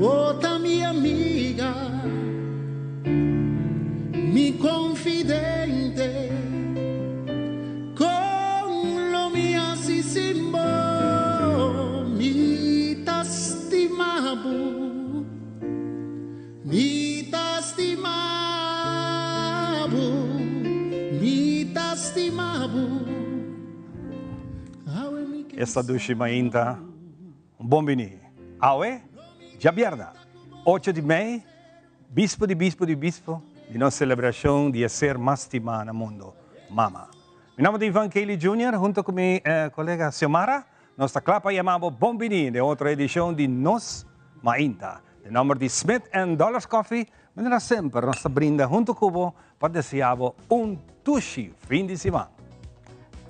Bota mi amiga, mi confidente, con lo mio simbo, mi tastimabu, mi tastimabu, mi tastimabu. Esta Dushi Mainta, un buon vini. Aue, Giabierna, 8 di Mei, Bispo di nostra celebrazione di essere más stimata nel mondo, Mama. Mi nome è Ivan Kelly Jr., junto con mi collega Xiomara, nostra clapa chiamamo Bombini, de otra edición di Nos Mainta. Il numero di Smith & Dollars Coffee, vendrà sempre nostra brinda junto cubo per deseare un tushi fin di semana.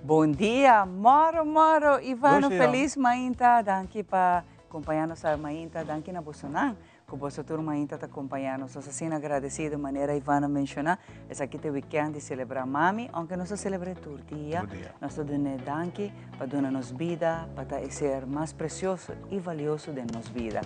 Bom dia, moro, Ivano, feliz Mainta, danke para acompanhar-nos a Mainta, danke na Bolsonaro, que o Bolsonaro Mainta está acompanhando, nós assim agradecido de maneira Ivana mencionar, esse aqui tem o weekend de celebrar Mami, aunque nós celebramos todo dia, nós damos danke para dar-nos vida, para ser mais precioso e valioso de nossa vida.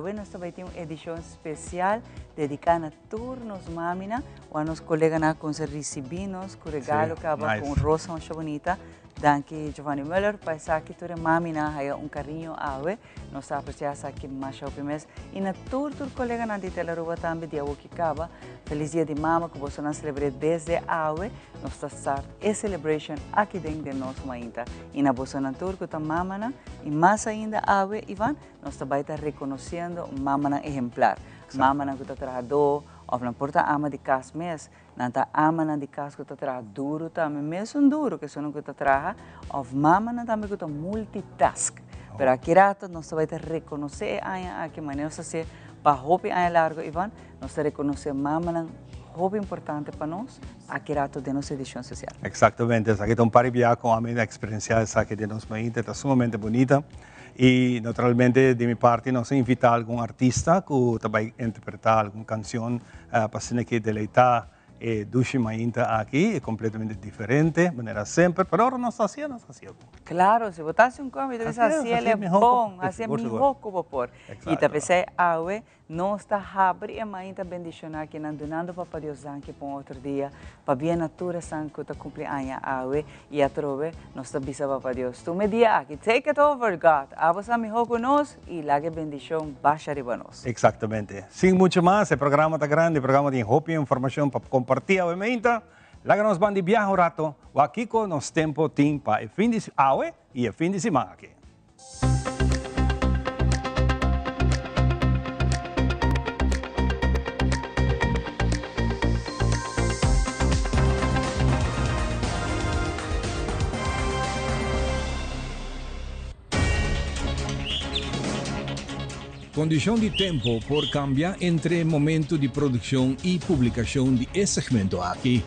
Hoje nós também temos uma edição especial dedicada a todos os Mami, a nossos colegas com os recebidos, com o regalo que nice. Com rosa muito bonita. Danke Giovanni Müller, para essa que toda mami na haya carinho awe, nós apreciamos aqui mais ao mês e na todos os colegas na de Telaruba também dia o que acaba. Feliz dia de mama que você não celebre desde awe, nós start a celebration aqui dentro de nosso Mainta. E na bolsa na turco tá mama na e mais ainda awe Ivan, nós também está reconhecendo mama na exemplar. Mama na que está trabalhando of na porta ama de casa mes, nanta ama na de casa que está duro também, mesmo duro que são que está of mama na também que está multitask. Pero aqui rato nós vai ter reconhecer a que maneira se para hobby a largo Ivan, nós reconhecer mama na hobby importante para nós, aqui rato de nossa edição social. Exatamente, essa aqui é paribia com a minha experiência essa aqui de nosso país, está sumamente bonita. E, naturalmente, de minha parte, nós invitamos algum artista que também interpretar alguma canção para se que deleitar Dushi Mainta aqui, é completamente diferente, de maneira sempre, mas agora nós fazemos. Claro, se botasse convite, assim é bom, assim é melhor que vou pôr. E também se awe, nós está abrindo a Mainta bendicionar que não donando para Deus que para outro dia, para bem natura sangue que está cumpleaños awe e a trove, nós está bisava para Deus. Tu me dia aqui, take it over God, avos a melhor com nós e lá que bendição baixa arriba nós. Exatamente. Sem muito mais, o programa está grande, o programa tem roupa e informação para compartilhar a Mainta. Lá que nós vamos de viajar um rato, o aqui com nosso tempo tem para o fim de semana e o fim de semana aqui. Condição de tempo por cambiar entre momento de produção e publicação de esse segmento aqui.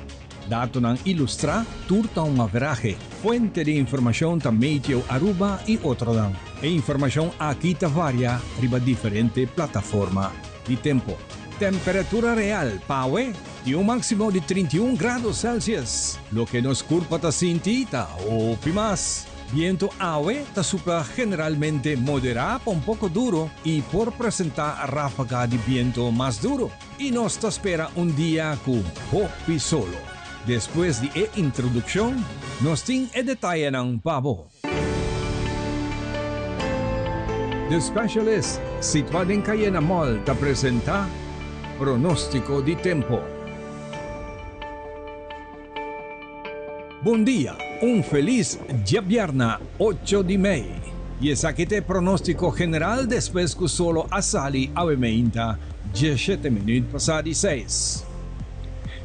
Dato não ilustra, turta uma veragem. Fuente de informação também Meteo Aruba e outro dan. E informação aqui ta varia riba diferente plataforma de tempo. Temperatura real, Paue, de um máximo de 31 graus Celsius. Lo que nos curpa ta sintita, o pimas. Viento awe ta supla generalmente moderado un poco duro y por presentar ráfaga de viento más duro. Y nos te espera un día con hopi solo. Después de la introducción, nos tiene el detalle ng pavo. The Specialist, situado en Cayena Mall, te presenta Pronóstico de Tempo. Buen día, un feliz Giabierna 8 de Mei. Y es aquí el pronóstico general después que solo a sali a 17 minutos pasadi 6.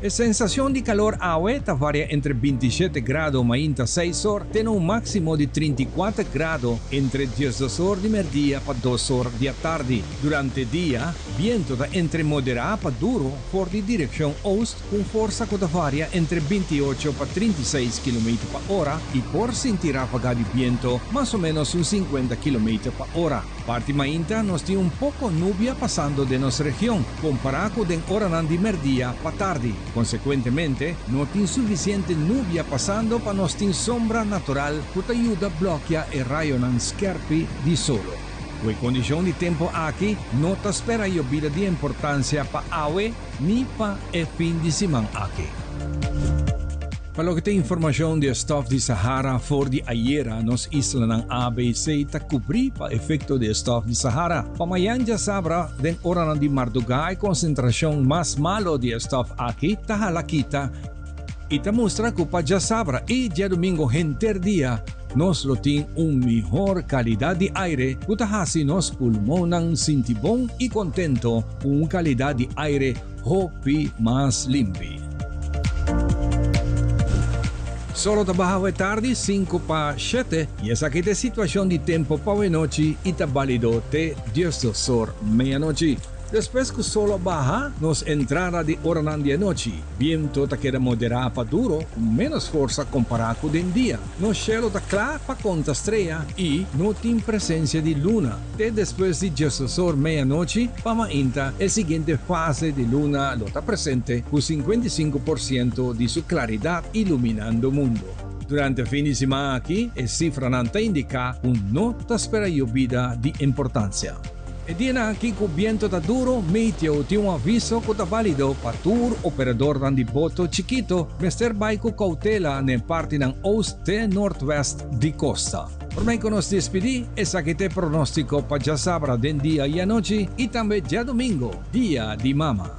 La sensación de calor ahorita varía entre 27 grados mainta 6 horas, tiene un máximo de 34 grados entre 10 horas de mediodía para 2 horas de tarde. Durante el día, viento da entre moderado para duro por de dirección oeste con fuerza que varía entre 28 para 36 km por hora y por sentir ráfaga de viento más o menos un 50 km por hora. Parte mainta nos tiene un poco nubia pasando de nuestra región, comparado con hora de mediodía para tarde. Consecuentemente, no tiene suficiente nubia pasando para nos tener sombra natural que te ayuda a bloquear el rayo ng scarpi di solo. La condición de tiempo aquí no te espera lluvia de importancia para awe ni para el fin de semana aquí. Para que tem informação de estado de Sahara for de ayer nos isla ng ABC ta cubrir pa efecto de estado de Sahara. Pamayan ya sabra den oran di Mardugay konsentrasyon mas malo de estado aquí ta halakita ita mostra ko pa ya sabra y ya domingo henter dia nos loting mejor calidad de aire utahasi nos pulmón ng sintibong y contento calidad de aire hopi mas limpi. Solo trabajo de tarde 5 pa 7 y esa que te situación de tiempo pa noche y ta válido te 10 del sol medianoche. Después que solo baja, nos entrada de oranan de noche. Viento ta queda moderado pa duro, con menos fuerza comparado con el día. No cielo ta claro pa contra estrella y no tiene presencia de luna. De después de 10 del sol medianoche, pa mainta, el siguiente fase de luna lo ta presente con 55% de su claridad iluminando el mundo. Durante el fin de semana aquí, el cifra nanta indica un no ta espera lluvia de importancia. E dina aquí con viento ta duro, meteo tiene un aviso que ta válido para tour operador dan di boto chiquito, mester bay ko cautela ne parte ng oeste northwest di costa. Por me que nos despedí, esa que te pronostico pa ya sabra den día y anoche y también ya domingo, día di mama.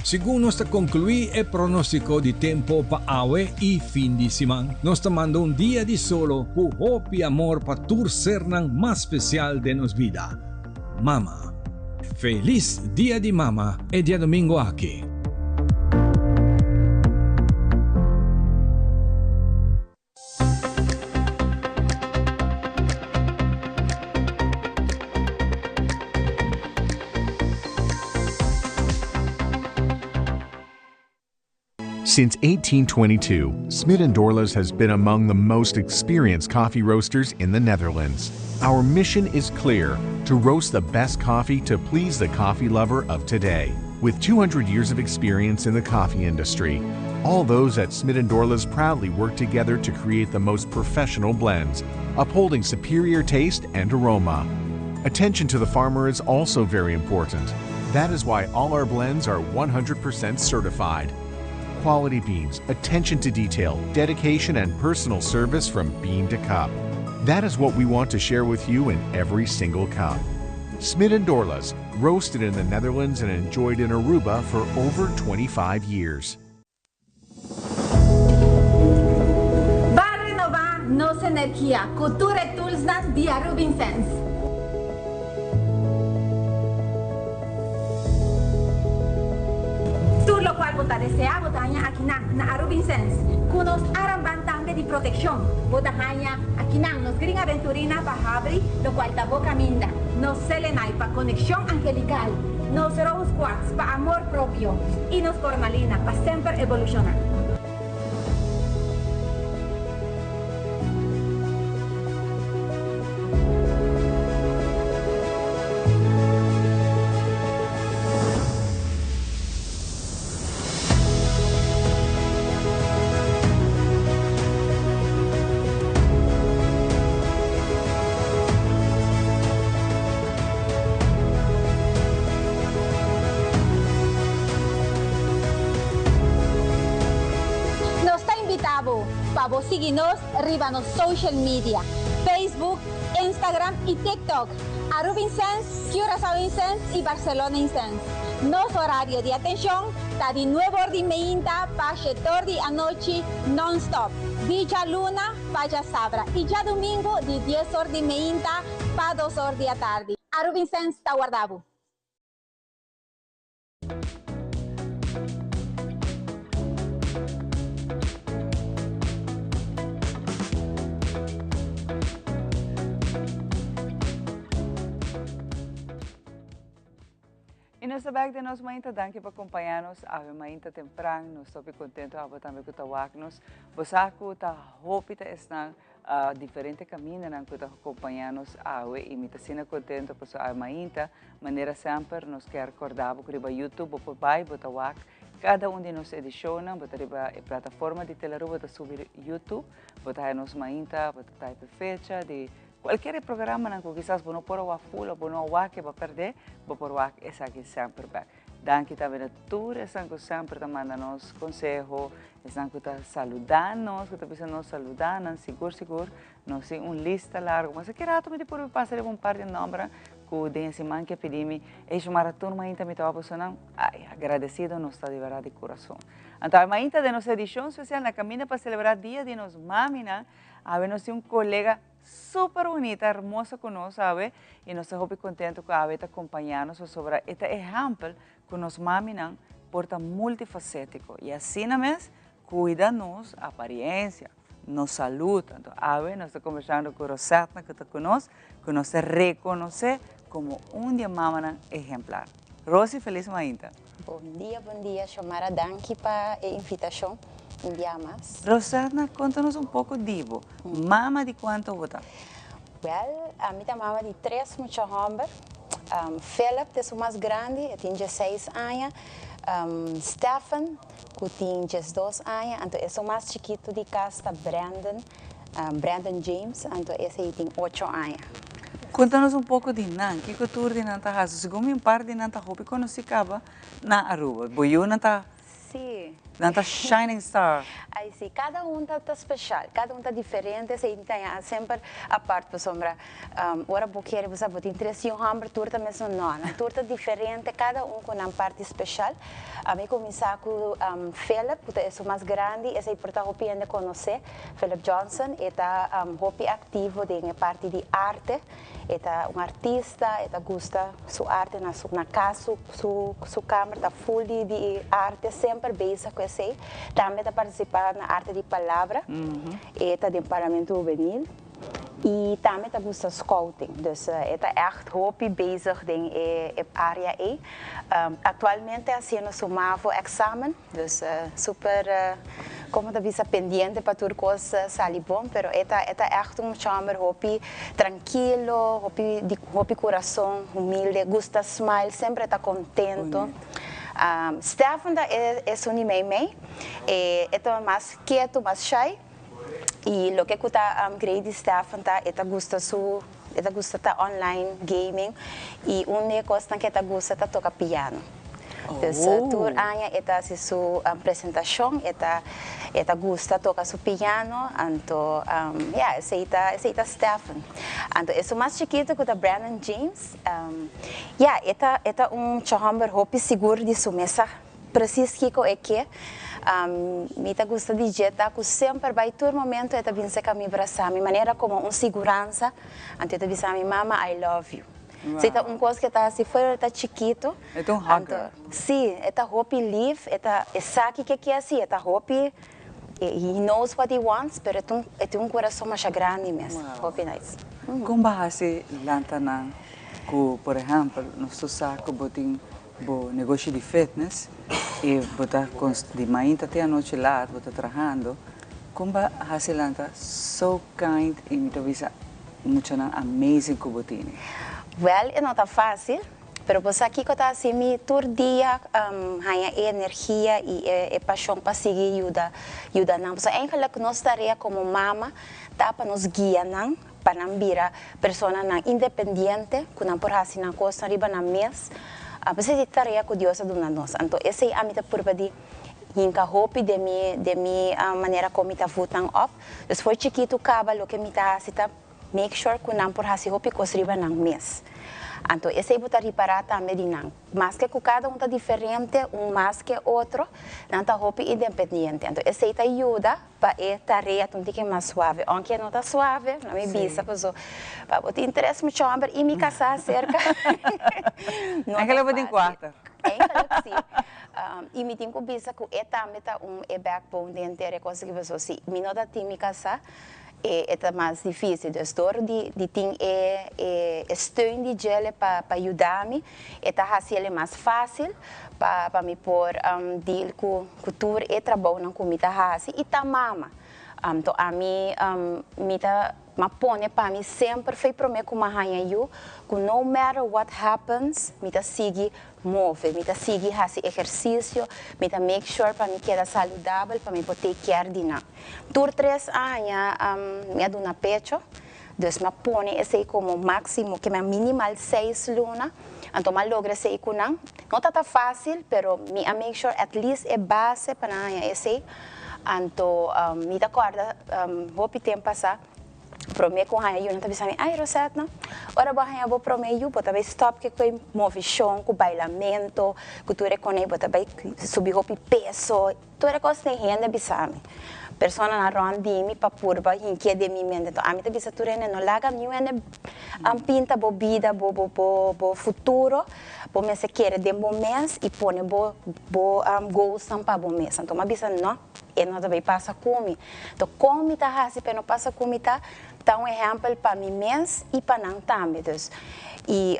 Según nos concluye el pronóstico de tiempo pa awe y fin de semana, nos manda un día de solo, hope y amor pa tur sernan más especial de nos vida. Mama. Feliz día de mama e día domingo aquí. Since 1822, Smit & Dorlas has been among the most experienced coffee roasters in the Netherlands. Our mission is clear: to roast the best coffee to please the coffee lover of today. With 200 years of experience in the coffee industry, all those at Smit & Dorlas proudly work together to create the most professional blends, upholding superior taste and aroma. Attention to the farmer is also very important. That is why all our blends are 100% certified. Quality beans, attention to detail, dedication, and personal service from bean to cup. That is what we want to share with you in every single cup. Smit & Dorlas, roasted in the Netherlands and enjoyed in Aruba for over 25 years. Va a renovar nuestra energía, cultura y tools de Arubin Sense. Lo cual vota desea botanya aquí na Arubin Sense. Kunos aramban también de protección. Botanya aquí nos green aventurina pa habri, lo cual tabo caminda. Nos selenai pa conexión angelical. Nos rose quartz pa amor propio. Y nos cornalina pa siempre evolucionar. Pavo síguenos arriba nos social media, Facebook, Instagram y TikTok. Arubin Sense, Curaçao Sense y Barcelona Sense. Nos horario de atención está de 9 horas de mañana para 7 horas de anoche non-stop. Día luna para ya sabra y ya domingo de 10 horas de mañana para 2 horas de tarde. Arubin Sense está guardado. E nós também nós muito danke para acompanhar-nos, ave muito temprano, nós estamos contentes ave também com tawak-nos. Você está hopita está diferente caminho não que acompanhar-nos ave e me está sendo contente por sua muito maneira sempre nos quer recordar por o YouTube por pai por tawak. Cada um de nós ediciona, botar a plataforma de teleru, botar subir YouTube, botar nos mainta, botar a fecha de qualquer programa que quizás não por o full ou não o que vai perder, vou por o essa que sempre vai. Danke também a todos, estão que sempre tá mandando-nos conselho, estão que tá saludando-nos, que tá pensando nos saludar, seguro, não sei lista larga, mas que rato me de por passar par de número que den semana que pedimos, e maratona ainda me estava pensando, agradecido nos está de verdade de coração. Então, ainda de nossa edição especial na caminha para celebrar dia de nos mamina, havemos colega super bonita, hermosa conosco, sabe? E nós estamos contentes que a está acompanhando sobre este exemplo que nos maminan porta multifacético. E assim mesmo, cuida-nos a aparência, nos saluda. Então, nós estamos conversando com Rosetta, que está conosco, que nos reconhece como dia mamana exemplar. Rosy, feliz manhã. Bom dia, Xomara, danke para a invitação. Um dia mais. Rosana, conta-nos pouco divo. Mama de quanto você? Well, a minha mama de 3 muitos homens. Philip, é o mais grande, tem 16 anos. Stefan, que tem 12 anos. Então, é o mais chiquito de casa, Brandon James. Então, esse tem 8 anos. Conta-nos pouco de Nan. Que cultura de Nan está fazendo? Segundo par de Nan está roupa quando se acaba na Aruba. Boiu Nan está... Sim. Nanta shining star. Aí sim, cada um está especial, cada um está diferente, se tem sempre a parte para sombra. Ora boqueira, você pode interesse um hambre, turta mesmo não, turta diferente, cada um com uma parte especial. A mim começar com Philip, que é o mais grande, esse é porta hopi ainda conhecer, Philip Johnson, é hopi ativo de parte de arte, é artista, gosta sua arte na casa, sua câmera, está full de arte, sempre beijo com esse. Também está participando na arte de palavra, está de parlamento juvenil. E também está gosta scouting, dus está echt hobby bezig in área aí. Atualmente fazendo seu novo exame, dus super, como está visa pendiente para tudo coisa sair bom, pero está echt chamber hobby tranquilo, hobby coração humilde, gosta smile, sempre está contento. Stefan é um e-mail, é mais quieto, mais shy. E o que eu creio de Stefan é gosta de online gaming e uma coisa que gosta de tocar piano. Então, tour año é sua apresentação, é gosta de tocar seu piano, então, esse é Stefan. Então, é o mais chiquito que é Brandon James. É chamber hobby seguro de sua mesa, preciso que me gosta de jetar que sempre vai todo momento é vir a me abraçar, minha maneira como segurança, então eu dizer a minha mama I love you. Se tá coisa que tá se for tá chiquito, é um hugger. Sim, é hobby live, é sabe que é assim, é hobby he knows what he wants, pero é coração mais grande mesmo, hobby nice. Como bahasa lantanan, que por exemplo, nosso saco botin bo negócio de fitness e botar de manhã até a noite lá, botar trabalhando, como bahasa lanta so kind e me tovisa muito amazing que botin. Well, não está fácil, pero você aqui que está assim, me todo dia ganha energia e paixão para seguir ajuda não. Você eigenlijk nós tarefa como mama, tá para nos guiar não, para não virar pessoa não independente, que não por assim na costa riba na mês. Você tem tarefa que Deus dá nós. Então esse é a minha prova de hinka hope de minha maneira como está voltando up. Então foi chiquito caba lo que me tá make sure que não por assim hope cosriba na mês. Então esse é botar reparar também de não. Mas que cada um está diferente, mais que outro, não está hope independente. Então esse está ajuda para a tarefa um pouquinho mais suave. Aunque não está suave, não me bisa, pessoa. Para botar interesse muito chamber e me casar cerca. Não é que ela botar em quarto. É sim. E me tem que bisa que é também um backbone de inteira coisa que pessoa se me não dá time casar. é mais difícil. Então, de ter steun de gele para ajudar-me, é mais fácil para me pôr deal com cultura e trabalho na comida e tá mama. Então, a mim, me põe para mim sempre foi para mim como eu, que no matter what happens, me tá sigue move, me tá sigue fazer exercício, me tá make sure para mim que era saudável, para mim poder care de nada. Por 3 anos, me dou na pecho, então me põe esse como máximo, que é minimal 6 lunas, então me logra esse com não tá fácil, pero me make sure at least é base para esse, então me tá acorda, hope tempo passar. Promê com a eu não tá pensando, ai Rosetta, ora barra vou promê eu, bota bem stop que coi movição, com bailamento, que tu reconhece, bota bem subir o peso, tu reconhece renda bisame. Persona na rondimi pa purba hinke de mi mente, a mim tá bisa tu rene no laga mi ene pinta bo vida bo futuro, bo me se quer de bom mês e pone bo gostam pa bom mês. Então ma bisa não, e não também passa comi. Então como tá hasi pe não passa comi tá exemplo para mim mês e para não também. E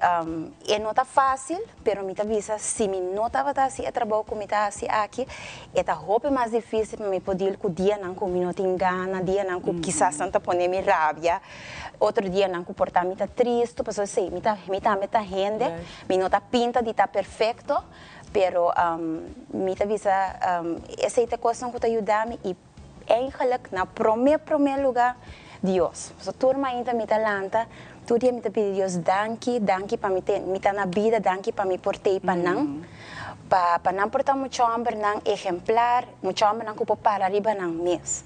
não está fácil, pero me avisa se me não estava assim, trabalho como está assim aqui, é roupa mais difícil para me poder que o dia não com não tem gana, dia não com quizás não poner me rabia, outro dia não com portar me triste, pessoas sei, me tá rende, me não tá pinta de tá perfeito, pero me avisa essa é a coisa que ajuda me e eigenlijk na primeiro lugar Deus. So turma ainda me talanta, todo dia me pedi Deus danke para me tá na vida, danke para me portei para não portar muito amor não exemplar, muito amor não cupo para arriba não mês.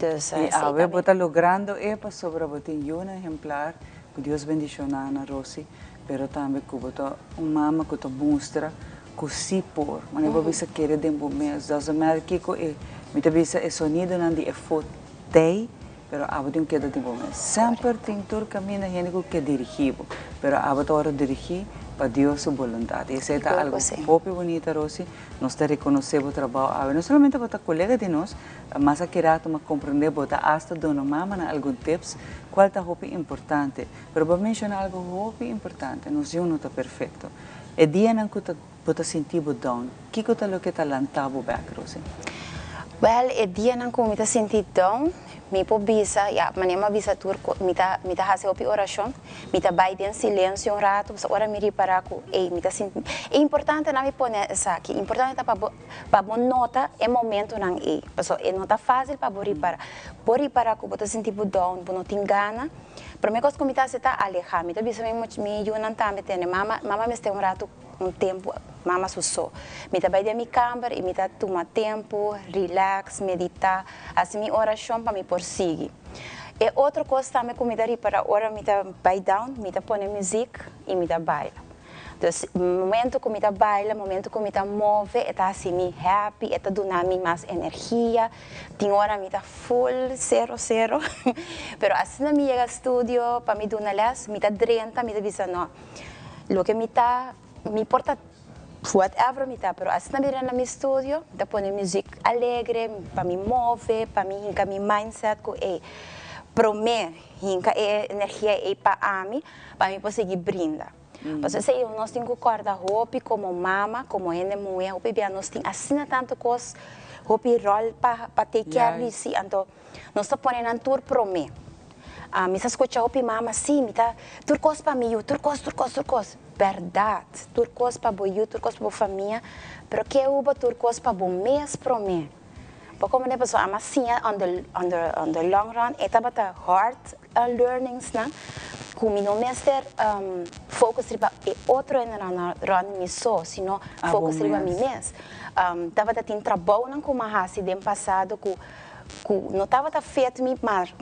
E a ver bota logrando para sobre botar um exemplar, que Deus bendiciona na Rosi, pero também que bota mama que te mostra que se por, mas não vai ser querer de um mês, das Américas que me tá visa é sonido não de efotei. Pero abo tem que dar tempo mais. Sempre tem todo caminho na gente que dirigir, pero abo hora dirigir para Deus sua vontade. Esse é algo muito bonito, Rosi. Nós te reconhecemos o trabalho. Não somente para colega de nós, mas a querer tomar compreender, para hasta dona mama na algum tips, qual é muito importante. Pero para mencionar algo muito importante, nós não está perfeito. É dia em que você sentir down. Que é o que está lantado back, Rosi? Well, é dia em que me sentir down. Me bisa, manema bisa tur, me tá fazer uma oração, me tá vai em silêncio rato, ora me reparar com, me tá sentindo. É importante não me pôr essa aqui, importante para bom nota é momento não pessoal, é nota fácil para por reparar com, você sentir down, não tem gana. Para mim coisa que me tá se tá alejar, me tá bisa me ajudando também, tem mama me está rato tempo, mama sussou. Me tá vai de minha câmara e me tá tomar tempo, relax, meditar, assim minha oração para me prosseguir. E outra coisa também que me dá para hora me tá vai down, me tá põe música e me tá baila. Então, momento que me tá baila, momento que me tá move, é tá assim me happy, é tá dando me mais energia. Tem hora me tá full 0. Pero assim na minha estúdio para me dar las, me tá 30, me tá dizendo não. Lo que me tá me importa whatever me tá, pero assim na meu estúdio, tá põe música alegre, para me mover, para me hinca meu mindset com promer, hinca energia para mim, para me conseguir brindar. Você sei, nós temos que guardar roupa como mama, como ende mulher, roupa bem, nós temos assim tanto coisa, roupa rol para ter care de si, então nós estamos ponendo tudo promer. Me escuta roupa mama, sim, me tá turcos para mim, turcos. Verdade, turcos para boiú, turcos para família, pero que uba turcos para bom mês promer. Porque como a pessoa ama assim, on the long run, é também hard learnings, né? Como não mestre focus riba é outro ainda na run me só, sino focus riba me mês. Tava tem trabalho não como a hasi do passado não estava feito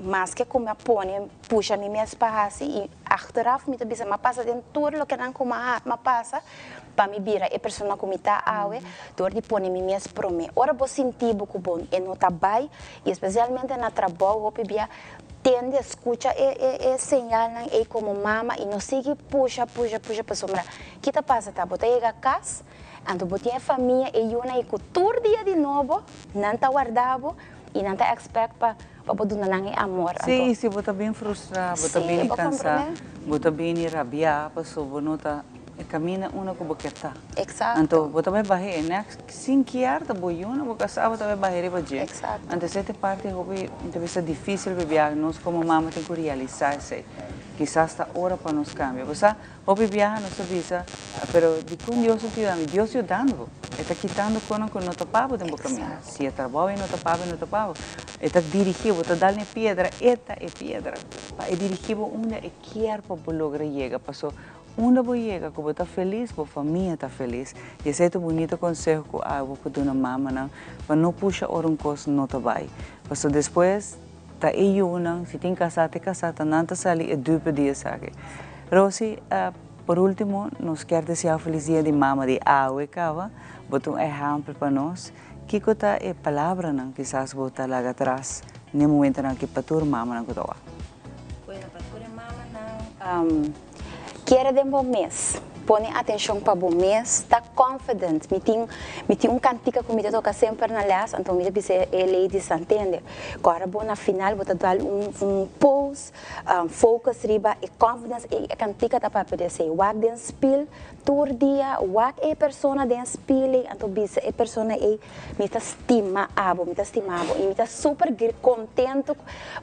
mas que como a põe puxa me mês para hasi e achteraf me também mas passa dentro tudo o que não como a passa para me vira é pessoa como está awe dor de põe me mês para mim ora vou sentir buco bom e não tá bem e especialmente na trabalho bia tende a escutar sinal não como mama e não sigue puxa para sombra que tá passa tá bota chega a casa então botar a família e eu na cultura dia de novo não tá guardado e não tá expect para papaduna lang amor. Sim, se você bem frustrado, você bem cansado, você bem rabiado, passou, você camina uma com boqueta. Exato. Então, você vai barrer, né? Sem querer, você vai uma, você sabe, você vai barrer para dia. Exato. Então, essa parte, talvez é difícil viajar, nós como mamãe temos que realizar isso. Quizás está hora para nos cambiar. Você, hoje viaja, não sabe isso, mas de quando Deus te dá, Deus te dando. Está quitando coisas que não te pago de caminhar. Se é trabalho, não te pago, não te pago. Está dirigido, está dando pedra, esta é pedra. É dirigido onde é quer para lograr chegar. Passou onde você chega, que você está feliz, a família está feliz. E esse é o bonito conselho que eu vou dar na mamãe, para não puxar uma coisa não te vai. Passou depois ta iunan, se tem casado, não está sali é duplo dia, sabe? Rosi, por último, nos quer desejar feliz dia de mama de Aue, cava, botar um exemplo para nós. Que coisa é palavra, não? Quizás botar lá atrás, no momento em que para tua mama não coisa. Bueno, para tua mama não, quer de bom mês. Põe atenção para o mês, está confident. Me tem cantica que me toca sempre na leste, então me dizer ladies entende. Agora na final vou dar pose, focus riba e confidence e cantica tá para poder ser. Wag den spil, tour dia, wag é persona den spil, então bisa é persona e me tá estimado e me tá super contento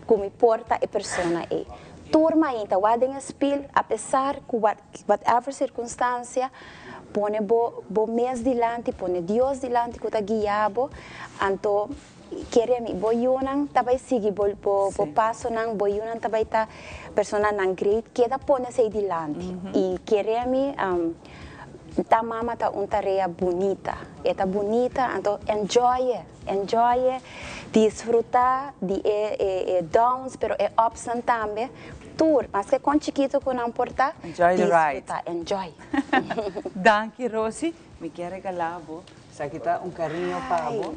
com me porta é persona e. Turma ainda, wadem spil, apesar que whatever circunstância, põe bo mês dilante, põe Deus dilante que está guiado, então queremos boiunan, também seguir bo passo nan, boiunan também tá persona nan great, queda põe se dilante e queremos ta mama tá tarefa bonita, então enjoy, desfrutar de downs, pero ups também. Tour, mas que com chiquito que não importa, enjoy the ride. Enjoy. Danke, Rosi. Me quer regalar, isso aqui tá carinho para você,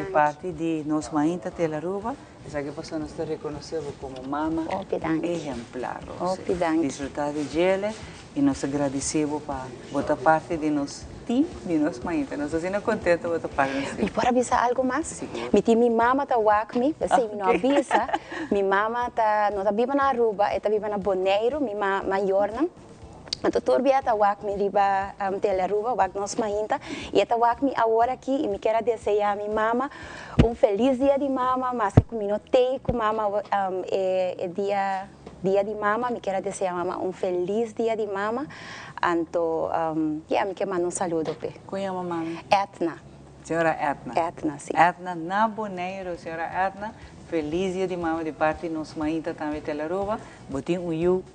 de parte de nós mães da Telaruba. Isso aqui passou nos reconhecer como mama exemplar, Rosi. Desfrutar de gele e nos agradecemos para botar parte de nós team de nós mães. Nós estamos contentos de botar parte de nós. E para avisar algo mais? Minha mama está wakmi, assim, não avisa. Minha mama não está viva na Aruba, está viva na Bonaire, minha maior, não? Então, turbia está wakmi riba Telaruba, wak nós mães, e está wakmi agora aqui e me quero desejar a minha mama feliz dia de mama, mas que eu notei que mama é dia de mama, me quero desejar a mama feliz dia de mama. Então, me quero mandar saludo. Qual é a mamãe? Etna. Senhora Etna. Etna, sim. Etna, na Bonaire, senhora Etna, feliz dia de mama de parte de nós mães também Telaruba, botem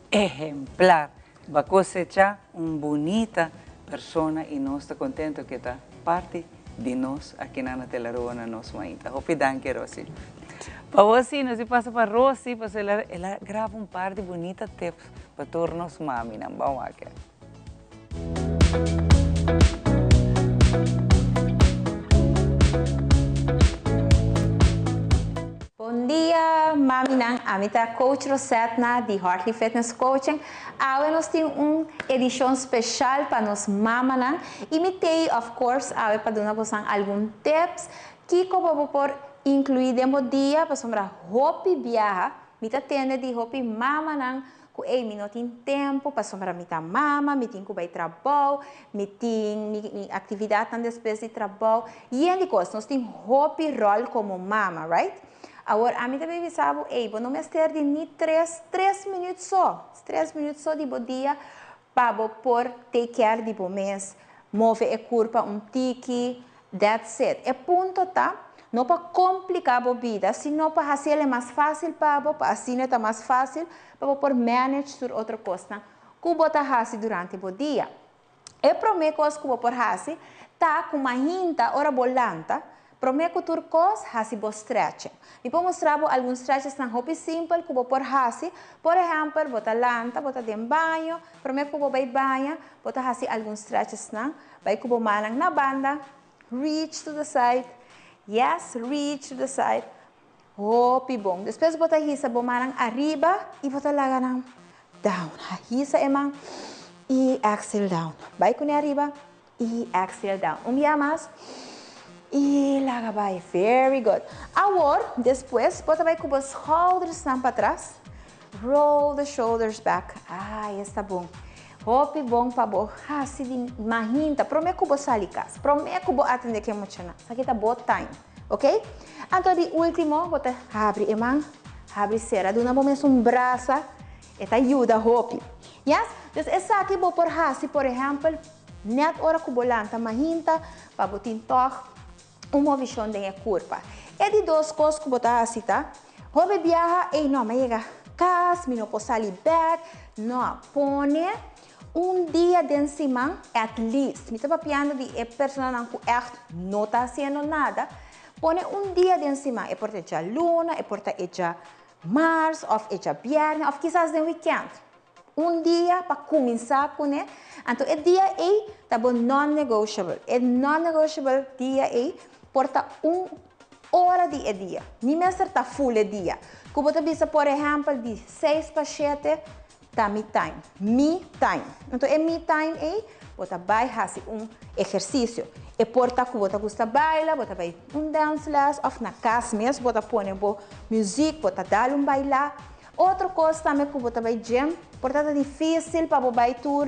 exemplar. Va cosechar bonita persona e nós está contento que está parte de nós aqui na Telaruba, na nossa mãe. Hope danke, Rosi. Para você, nós passa para Rosi, para ela grava par de bonita tips para tornar-nos mami, não vamos aqui. Bom dia, mami nang amita Coach Rosetna de Heartly Fitness Coaching. Awe nós temos edição especial para nós mama nang. Imitei, of course, awe para dar nós alguns tips que como por incluir demo dia para sombra hopi viaja, mita tende de hopi mama nang ku mi não tem tempo para sombra mita mama, mi tem que vai trabalho, mi tem atividade na despesa de trabalho e ainda coisa nós tem hopi rol como mama, right? Agora, a mim também sabe, não me estar de nem 3 minutos só. 3 minutos só de bom dia para por take care de bom mês. Move a curva tique, that's it. É ponto, tá? Não para complicar a vida, senão para fazer mais fácil para assim é mais fácil para por manage sur outra coisa. Que você faz durante o dia. É para mim coisa que você faz, tá com uma hinta ora bolanta. Prometo turcos hasi bo stretching. Mi po mostrar alguns stretches na hopi simple que por hasi. Por exemplo, bota lanta, bota de banho. Prometo que vai banho, bota hasi alguns stretches na. Vai que manang na banda. Reach to the side. Yes, reach to the side. Hopi bom. Depois bota hisa bo manang arriba e bota laga na down. Hisa emang e exhale down. Vai com arriba e exhale down. Mais. E lá vai, very good. Agora, depois, bota vai com os shoulders para trás. Roll the shoulders back. Ah, está bom. Hope bom para bo. Ah, se de mahinta, prometo que vou sair casa. Prometo que vou atender que emocionar. Isso aqui tá bom time, ok? Então, de último, bota abre a mão, abre cera. De uma momento um braço, esta ajuda hope. Yes? Então, essa aqui vou por hasi, por exemplo, net hora que volanta mahinta, para botar toque. Uma visão de curva. É de duas coisas que botar assim, tá? Hobby viaja e não, mas chega casa, não posso sair back. Não, põe dia de cima, at least. Me estava piando de pessoa que não está fazendo nada. Põe dia de cima. É porque já luna, é porque já março, ou é já viernes, ou quizás de weekend. Dia para começar com ele. Então, o dia é tá bom non-negotiable. É non-negotiable dia é porta hora de dia. Nem mesmo está full dia. Como você vê, por exemplo, de 6 para 7, está me time. Me time. Então, me time é você vai fazer exercício. É porta que você gosta de bailar, você vai dance class, ou na casa mesmo, você põe música, você dá bailar. Outra coisa também que você vai gym, portanto é difícil para você tour.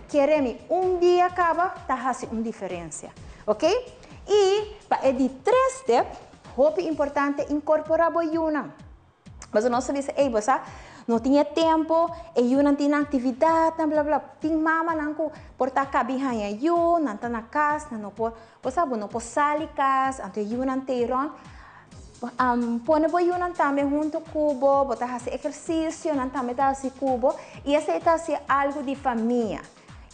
Queremos dia acaba, tá fazendo diferença, ok? E para de 3 steps, é importante incorporar o yuna. Mas não se diz, ei, você não tinha tempo, e yuna tem atividade, blá blá. Tem mama não que porta cabeça em yuna, não está na casa, não pode, você não pode sair de casa, então yuna tem põe o yuna também junto com o cubo, botar fazer exercício, não também tá assim cubo, e esse é algo de família.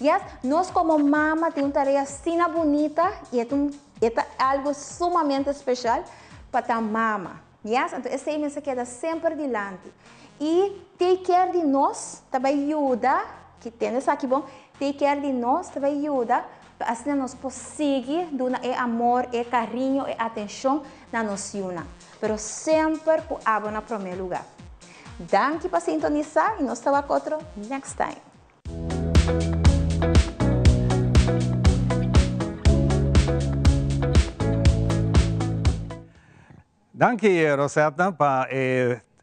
Yes? Nós como mama temos uma tarefa assim bonita e é algo sumamente especial para a mama. Yes? Então, esse aí se queda sempre dilante. E take care de nós também ajuda, que tem isso aqui bom, take care de nós também ajuda, para assim nós conseguir dar amor, carinho e atenção na nossa yuna. Pero sempre com a água no primeiro lugar. Danke para sintonizar e nós estamos outro next time. Danke, Rosetta, para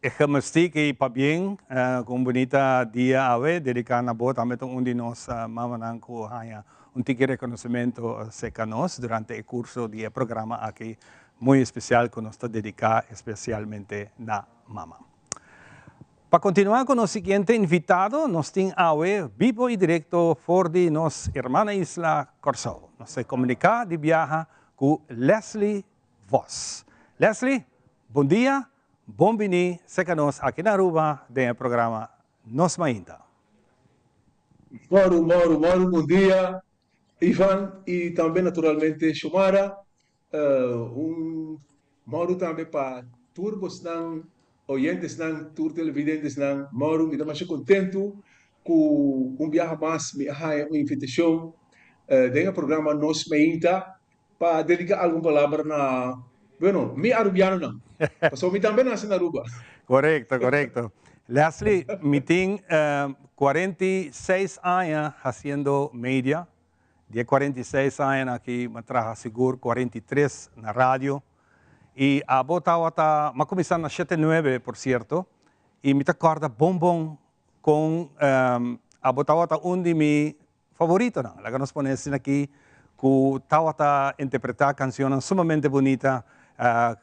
ejemstik e para bem, com bonita dia ave, dedicado a boa, também onde nós mamananco hanya tique reconhecimento seca nós durante o curso de programa aqui muito especial que nós está dedicado especialmente na mama. Para continuar com o seguinte invitado, nós temos hoje vivo e direto for de nossa irmã Isla Corsol. Nós se comunica de viaja com Leslie Voss. Leslie, bom dia, bom vini, seca nós aqui na Aruba, do programa Nos Mainta. Moro, bom dia, Ivan, e também naturalmente Shumara. Moro também para turbos não, oyentes não, tur televidentes não, moro, me dá mais contento com viagem mais, me arranha uma invitação do programa Nos Mainta para dedicar alguma palavra na, bueno, mi arubiano não, passou me também nasce na Aruba. Correcto. Leslie, me tem 46 anos fazendo mídia. De 46 anos aqui, me trajo seguro 43 na rádio. E a botava tá, me começou na 79, por certo. E me acorda bom com a botava tá um de meus favoritos, não? Lá que nós ponemos aqui, que estava tá interpretar canções sumamente bonitas,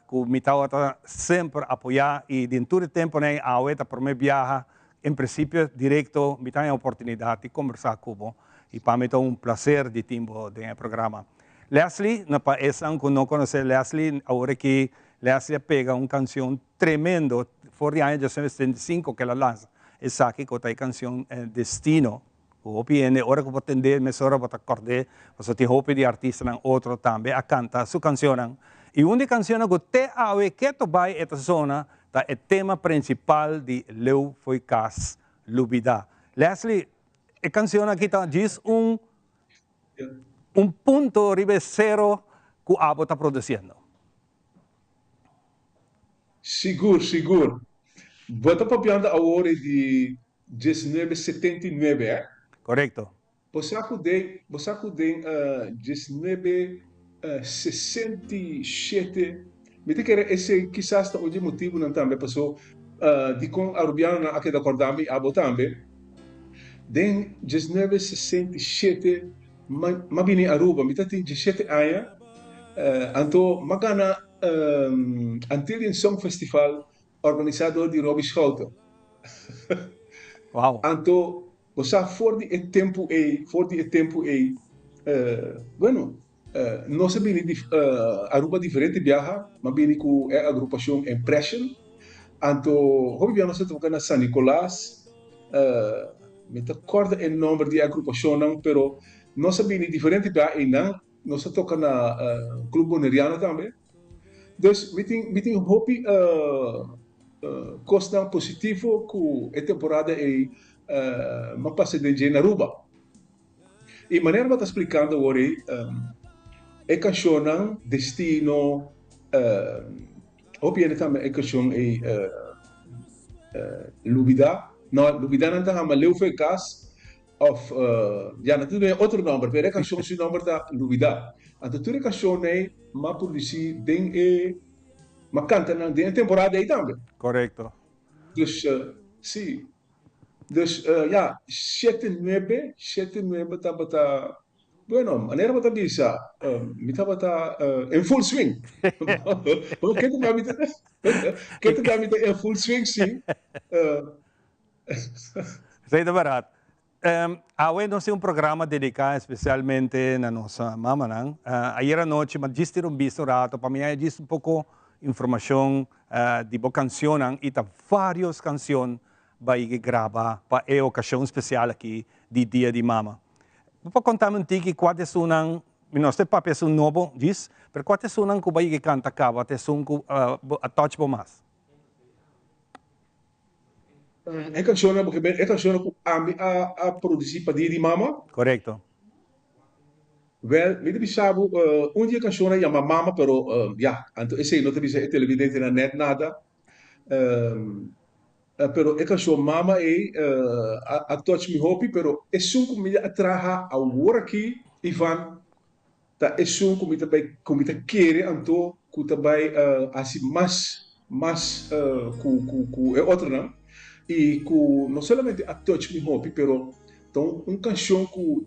que me estava sempre apoiar e dentro do tempo né, a outra por me viaja, em princípio direto, me tem a oportunidade de conversar com ele. E para mim é um prazer de tempo do programa. Leslie, na país que não conhece Leslie, agora que Leslie pega uma canção tremenda, por de anos 75 que ela lança. Essa aqui que é a canção Destino. O PN, hora que vou atender, me sora vou acordar, você tem roupa de artista não outro também a cantar sua canção. E uma canção que te ave que tu vai esta zona, tá é tema principal de Leu foi cas lubida. Leslie, a canção aqui tá diz ponto ribe zero que a abo está produzindo. Seguro. Bota papiando a hora de 1979, Correcto. Você acudei 19 67. Mete que esse quizás o motivo não também passou de com arubiano na aqui da cordami abo também. Den 1967 ma bini Aruba, mita tem 17 anos, anto magana Antillian Song Festival organizado de Robbie Schouten. Wow. Anto você for de tempo bueno, nós bini Aruba diferente viaja, ma bini com a agrupação Impression. Anto hobby biano se toca na San Nicolás, me acorda o nome de agrupação não, pero nós bini diferente viaja e não, nós toca na Clube Boneriano também. Dus meeting hobby costa positivo com a temporada e uma passagem na Aruba. E maneira que está explicando agora é canção destino hobby também é canção e Lubida não está mas leu foi cas of já não tudo é outro nome, mas é canção se nome da Lubida. Então tudo é canção aí mas produzir den mas canta na temporada aí também. Correcto. Dus sim. Dus ja, 7-9 tá bueno, maneira bata bisa, mita bata em full swing. Que tu gamita em full swing sim. Sei de barato. Awe não sei programa dedicado especialmente na nossa mama, não? Ayer à noite, mas disse um bicho rato, para mim disse pouco informação de boa canção, e tá várias canções vai gravar para a ocasião especial aqui de Dia de Mama. Vou contar um pouco quais são não sei para pessoa novo diz, mas quais são que vai cantar cá, quais são que a touch mais. É canção porque é canção que a produzir para Dia de Mama. Correto. Well, me sabe, dia canção é chama Mama, pero ja, então esse não te bisa televidente na net nada. Pero é canção Mama e a touch me hope, pero é só que me atraha a hora aqui, Ivan, tá é só que me também como te querer, então que também assim mais com é outro não, e com não somente a touch me hope, pero então canção com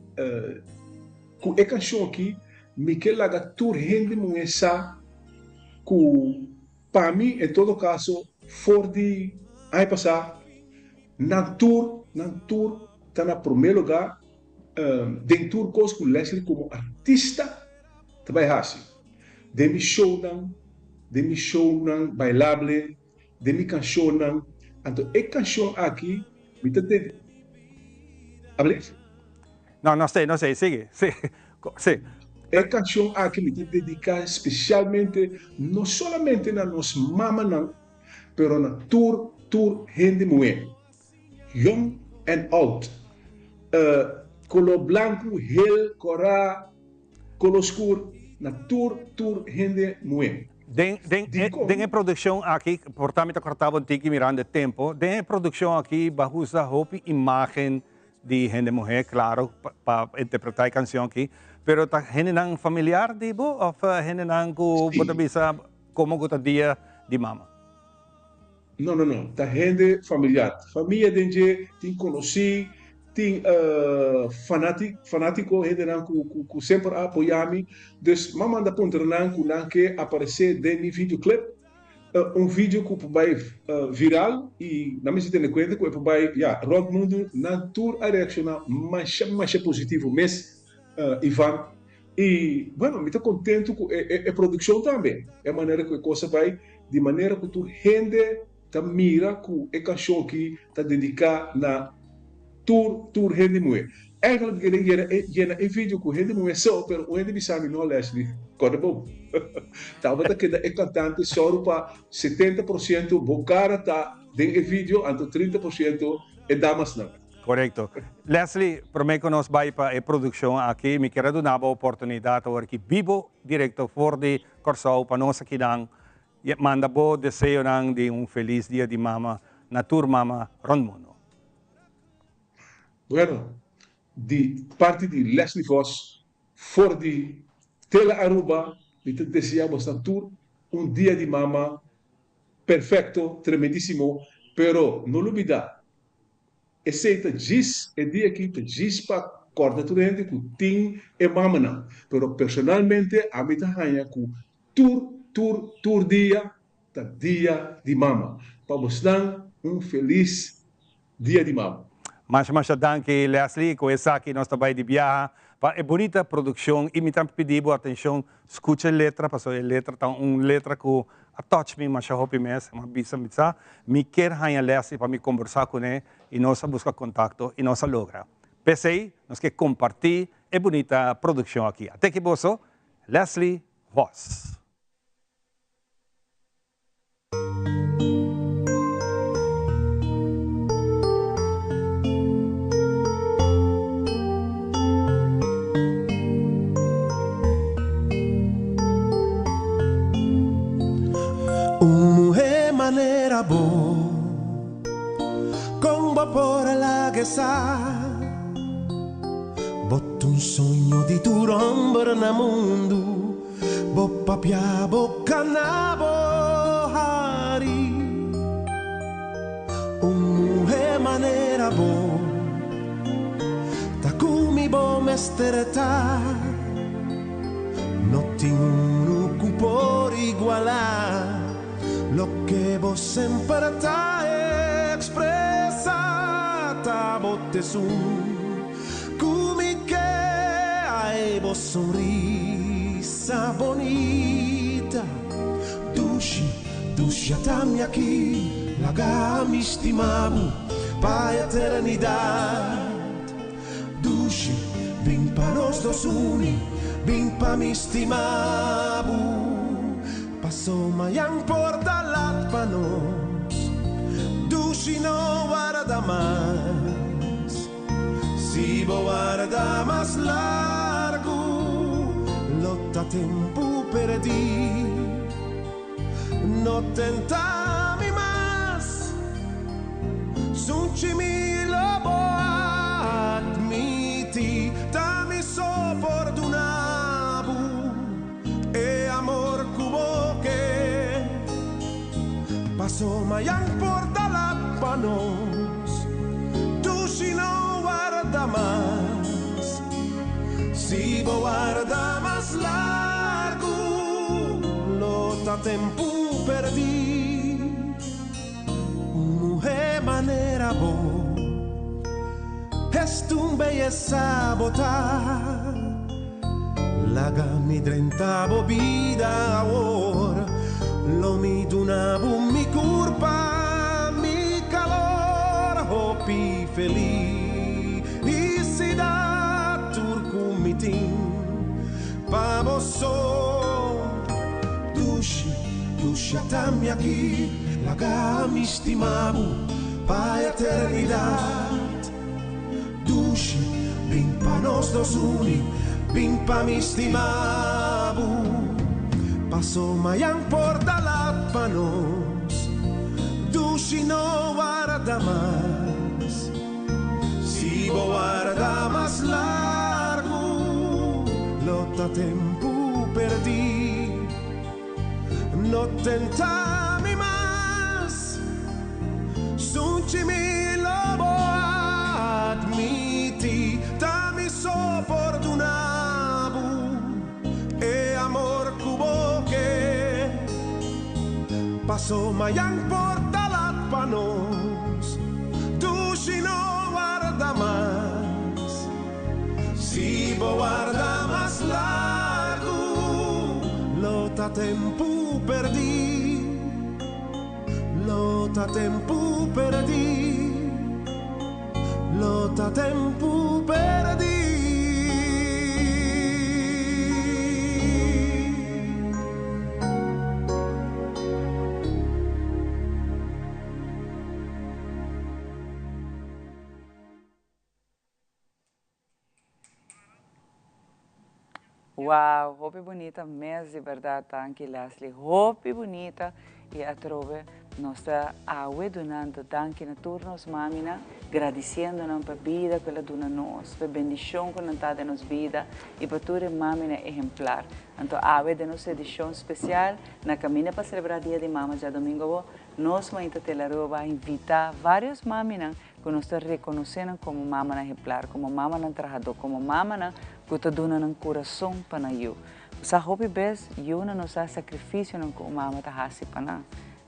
é canção aqui me que laga tur rende muessa com para mim em todo caso for de aí passar na tour tá na primeiro lugar dentro do curso com Leslie como artista também assim de mi show não bailable de mi canção não então é canção aqui me tente hable não sei, sigue. Sí. É canção aqui me dedicar especialmente não somente na nossa mama não, pero na tour gente mulher, young and old, color branco, hel, cora, color escuro, na tour gente mulher. Den produção aqui, portanto, cortava um tique mirando tempo. Den produção aqui, bahusa hope imagem de gente mulher, claro, para interpretar a canção aqui. Pero tá gente não familiar, dibo, ou gente não que pode bisa como que dia de mama. Não. Tá gente familiar. Família dentro tem conheci, tem fanático, gente não que sempre apoia-me. Dus mama anda ponto não que aparecer dentro do videoclip, vídeo que vai viral e na minha tem conta que vai rock mundo na tour a reaccionar mais positivo mês. Ivan, e, bueno, me estou contente com a produção também. É a maneira que a coisa vai, de maneira que tu rende, tá mira com a canção que está dedicada na tour rende mulher. Eigenlijk gena een vídeo com rende mulher só, pero o rende bisami não Leslie, corre bom. Talvez que é cantante só para 70% bocara tá dentro do vídeo, então 30% é damas não. Correcto. Leslie, prometo nos vai para a produção aqui. Me quero dar a oportunidade de aqui vivo, direto fora de Corsau, para nós aqui. Manda bo desejo de feliz dia de mama, na tour mama, Ronmundo. Bueno, de parte de Leslie Voss, for de Tela Aruba, e te deseamos a tour dia de mama perfeito, tremendíssimo, pero não olvidar, aceita diz, é dia que te diz para corda turente que tem e mama não. Pero personalmente, a mim tá com tour dia, tá dia de mama. Para mostrar feliz dia de mama. Mas danke, Leslie, com essa aqui nós trabalhamos de viagem. É bonita produção e me também pedimos atenção, escute a letra, porque a letra tá letra que a touch me, mas a hope mes, uma bisa mitsa, me quer hanha Leslie para me conversar com ele e nós buscar contato e nós logra. Pensei, nós quer compartilhar a bonita produção aqui. Até que bosso, Leslie Voss. Manera boa, com vapor alla che sa, botto sogno di tu rompere na mundo, bo papia bocca na bohari, manera boa, ta come bo mestereta, non ti uno cupor igualar. Lo che vos sempre t'ha expressata botte su come che hai vos sonrisa bonita dusci tammi aqui laga mi stimabu pa eternidad dusci vin pa nos dos uni vin pa mi stimabu Paso mayang por dalat panos Dushi no guarda más Si bo guarda más largo Lotta tempo perdi No tentami más Sunci mi lobo admiti Dami sopordunabu E amor cubo Paso mayang por dalapanos Tu si no guarda más Si bo guarda más largo Lota tempo perdi Mujer manera bo Es tu belleza botar Laga mi drentavo vida ahora Lo mi dunavo mi curpa, mi calor, hopi felicidad, turco mitin, pavoso, dushi tammi aqui, laga mi stimavo, pa eternidad, dushi, vin pa nos dos uni, vin pa mi stimavo. Paso mayang por dalapanos Dushi no guarda más Si bo guarda más largo Lota tempo perdi No tentami más Sunci mi lobo admiti Dami sopordunabu E amor cubo Paso mayang por dalapanos Dushi no guarda más Si bo guarda más largo Lota tempo perdi Lota tempo perdi Lota tempo perdi Uau, roupa bonita mesmo, de verdade, tanque Leslie. Roupa bonita e a trove nossa aue donando tanque na turnos mamina agradecendo por vida que ela dona nós, por bendição que não está de nossa vida e por tudo mami é exemplar. Então, ave de nossa edição especial, na caminha para celebrar o dia de mama, já domingo, nós, mãe Telaru, vai invitar vários mami que nós reconhecemos como mama exemplar, como mama trabalhador, como mama que está dando um coração para nós. Sa hopi bes, eu não nos sacrifício não com mama tá hasi para nós,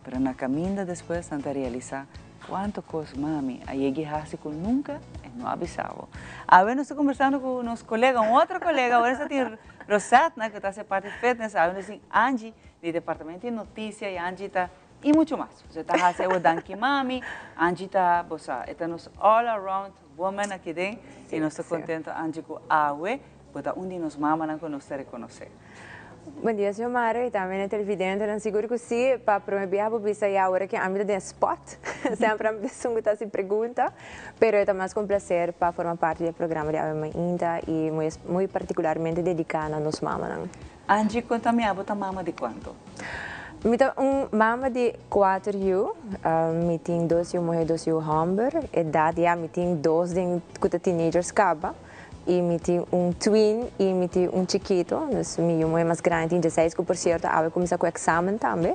mas na caminha depois tenta realizar quanto coisa mami, aí que hasi com nunca não avisava. Agora nós estamos conversando com nosso colega, outro colega, agora está tem Rosat, que está se parte de fitness, agora assim Angie do departamento de notícia e Angie está e muito mais. Você está fazendo o danke mami, Angie está, bossa, estamos all around woman aqui dentro e nós estamos contentos Angie com awe, porque onde nos mama não nos reconhecer. Bom dia, senhor Mara, e também na televidente, não seguro que sim, para promover a publicidade e agora que a minha tem spot, sempre a minha está se pergunta, mas eu também com prazer para formar parte do programa de Ave Inta e muito particularmente dedicada a nos mamas. Angie, conta-me a bota mama de quanto? Mama de 4 anos, me tem 2 anos, morrer 2 anos, Hamburg, idade já me tem 2 de teenagers acaba. E me tem twin e me tem chiquito, então meu é mais grande, tem 16, que por certo, agora começa com o exame também.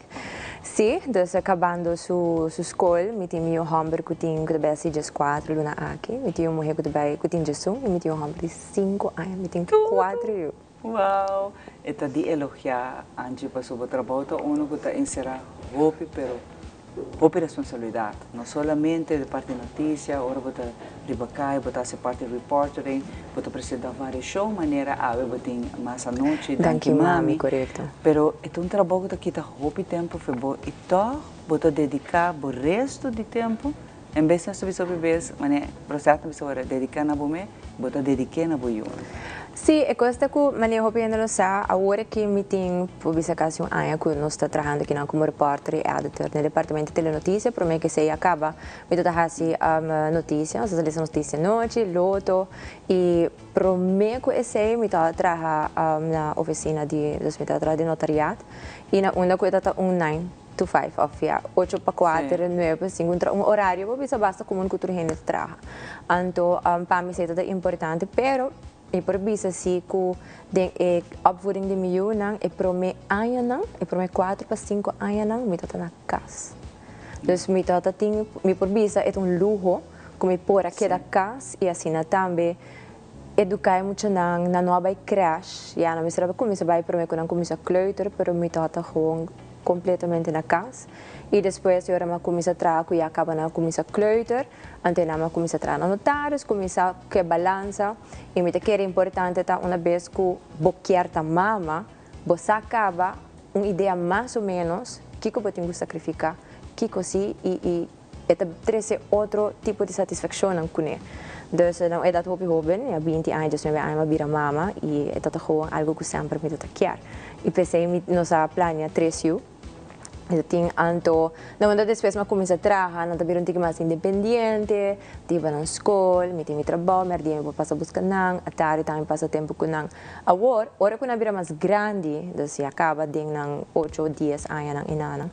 Sim, então acabando sua escola, me tem meu Hamburg que tem que deve ser 4 luna aqui, me tem mulher que tem 18 e me tem Hamburg de 5 anos, me tem 4 anos. Uau! Eta de elogiar Angie para seu trabalho, uno que está encerrado, hope, pero hope responsabilidade, não somente de parte de notícia, agora você ribacai, você ser parte de reportering, você apresentar vários shows, maneira a você mais à noite, danke mami, correto. Pero é trabalho que kita hope tempo foi bom e então você dedicar o resto do tempo, em vez de você vez, maneira processo você dedicar na bome, você dedicar na boiú. Sim, é coisa que eu hope ainda não sabe, agora que me tem publicação aí que nós está trabalhando aqui como repórter e editor no departamento de telenotícia, para mim que se acaba, me está fazendo notícias, as notícias noite, loto e para mim que esse me está trabalhando na oficina de notariado e na uma coisa está 9 to 5, of 8 para 4, 9, 5, um horário, bisa basta como um cultura gente trabalha. Então, para mim é importante, pero e por isso se que a opvoeding de meu não é para mim anos é para mim 4 para 5 anos me está na casa. Então me está tem me por isso é luxo como por aqui da casa e assim também educar muito na nova crash e não me serve como se vai para mim quando começa a kleuter, pero me está gewoon completamente na casa. E depois eu era começa a trabalhar e acaba na começa a kleuter, até na começa a trabalhar notários, começa a balança e me que era importante tá uma vez que boquear ta mama, você acaba uma ideia mais ou menos que eu tenho que sacrificar, que assim e trazer outro tipo de satisfação não com ele. Então não é da top jovem, há 20 anos eu me vira mama e é tudo algo que sempre me toca. E pensei nós planear 3 anos. Eu tinha anto, não ando depois mas comecei a trabalhar, não também um pouco mais independente, tive na escola, me tinha trabalho, mas dia eu passo a buscar não, a tarde também passa tempo com não. Agora, hora que eu vira mais grande, então acaba de não 8 ou 10 anos não inana.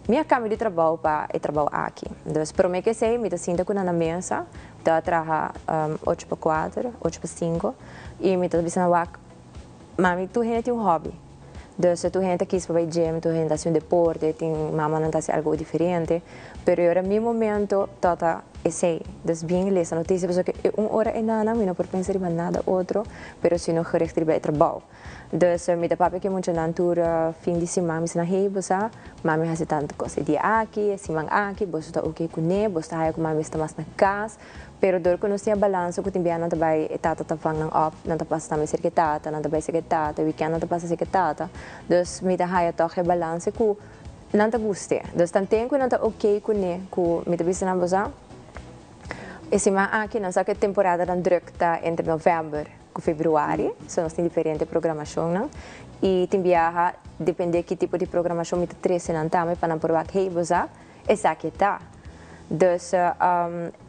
Minha cama de trabalho para trabalho aqui. Então, para mim que sei, me sinto com na mesa, eu trabalho 8 para 4, 8 para 5 e me tô pensando mami, tu tem um hobby. Então, tu gente quis para o gym, tu gente faz deporte, tem mamãe não faz algo diferente, mas agora no momento toda esse, das bem ler essa notícia, porque uma hora é nada, não por pensar em nada outro, mas se não correto vai trabalho. Então, me dá papo que muito na altura fim de semana, me na rei, você, mami faz tanto coisa dia aqui, semana aqui, você está ok com ele, você está aí com mami está mais na casa. Pero dor ko nusiya balanso ko timbiyan na tabay itatapang ng op na tapas namin sa kitata na tabay sa kitata weekend na tapas sa kitata dos mita haya to ke balanse ko nanta guste dos tanten ko nanta okay ko ne ko mita bisa na bosa esse ma aqui não sabe que temporada dan drukta entre novembro com februário so nós tem diferente programação não e timbiaha depende que tipo de programação mita 13 nan tama para provar que hey bosa essa aqui tá dos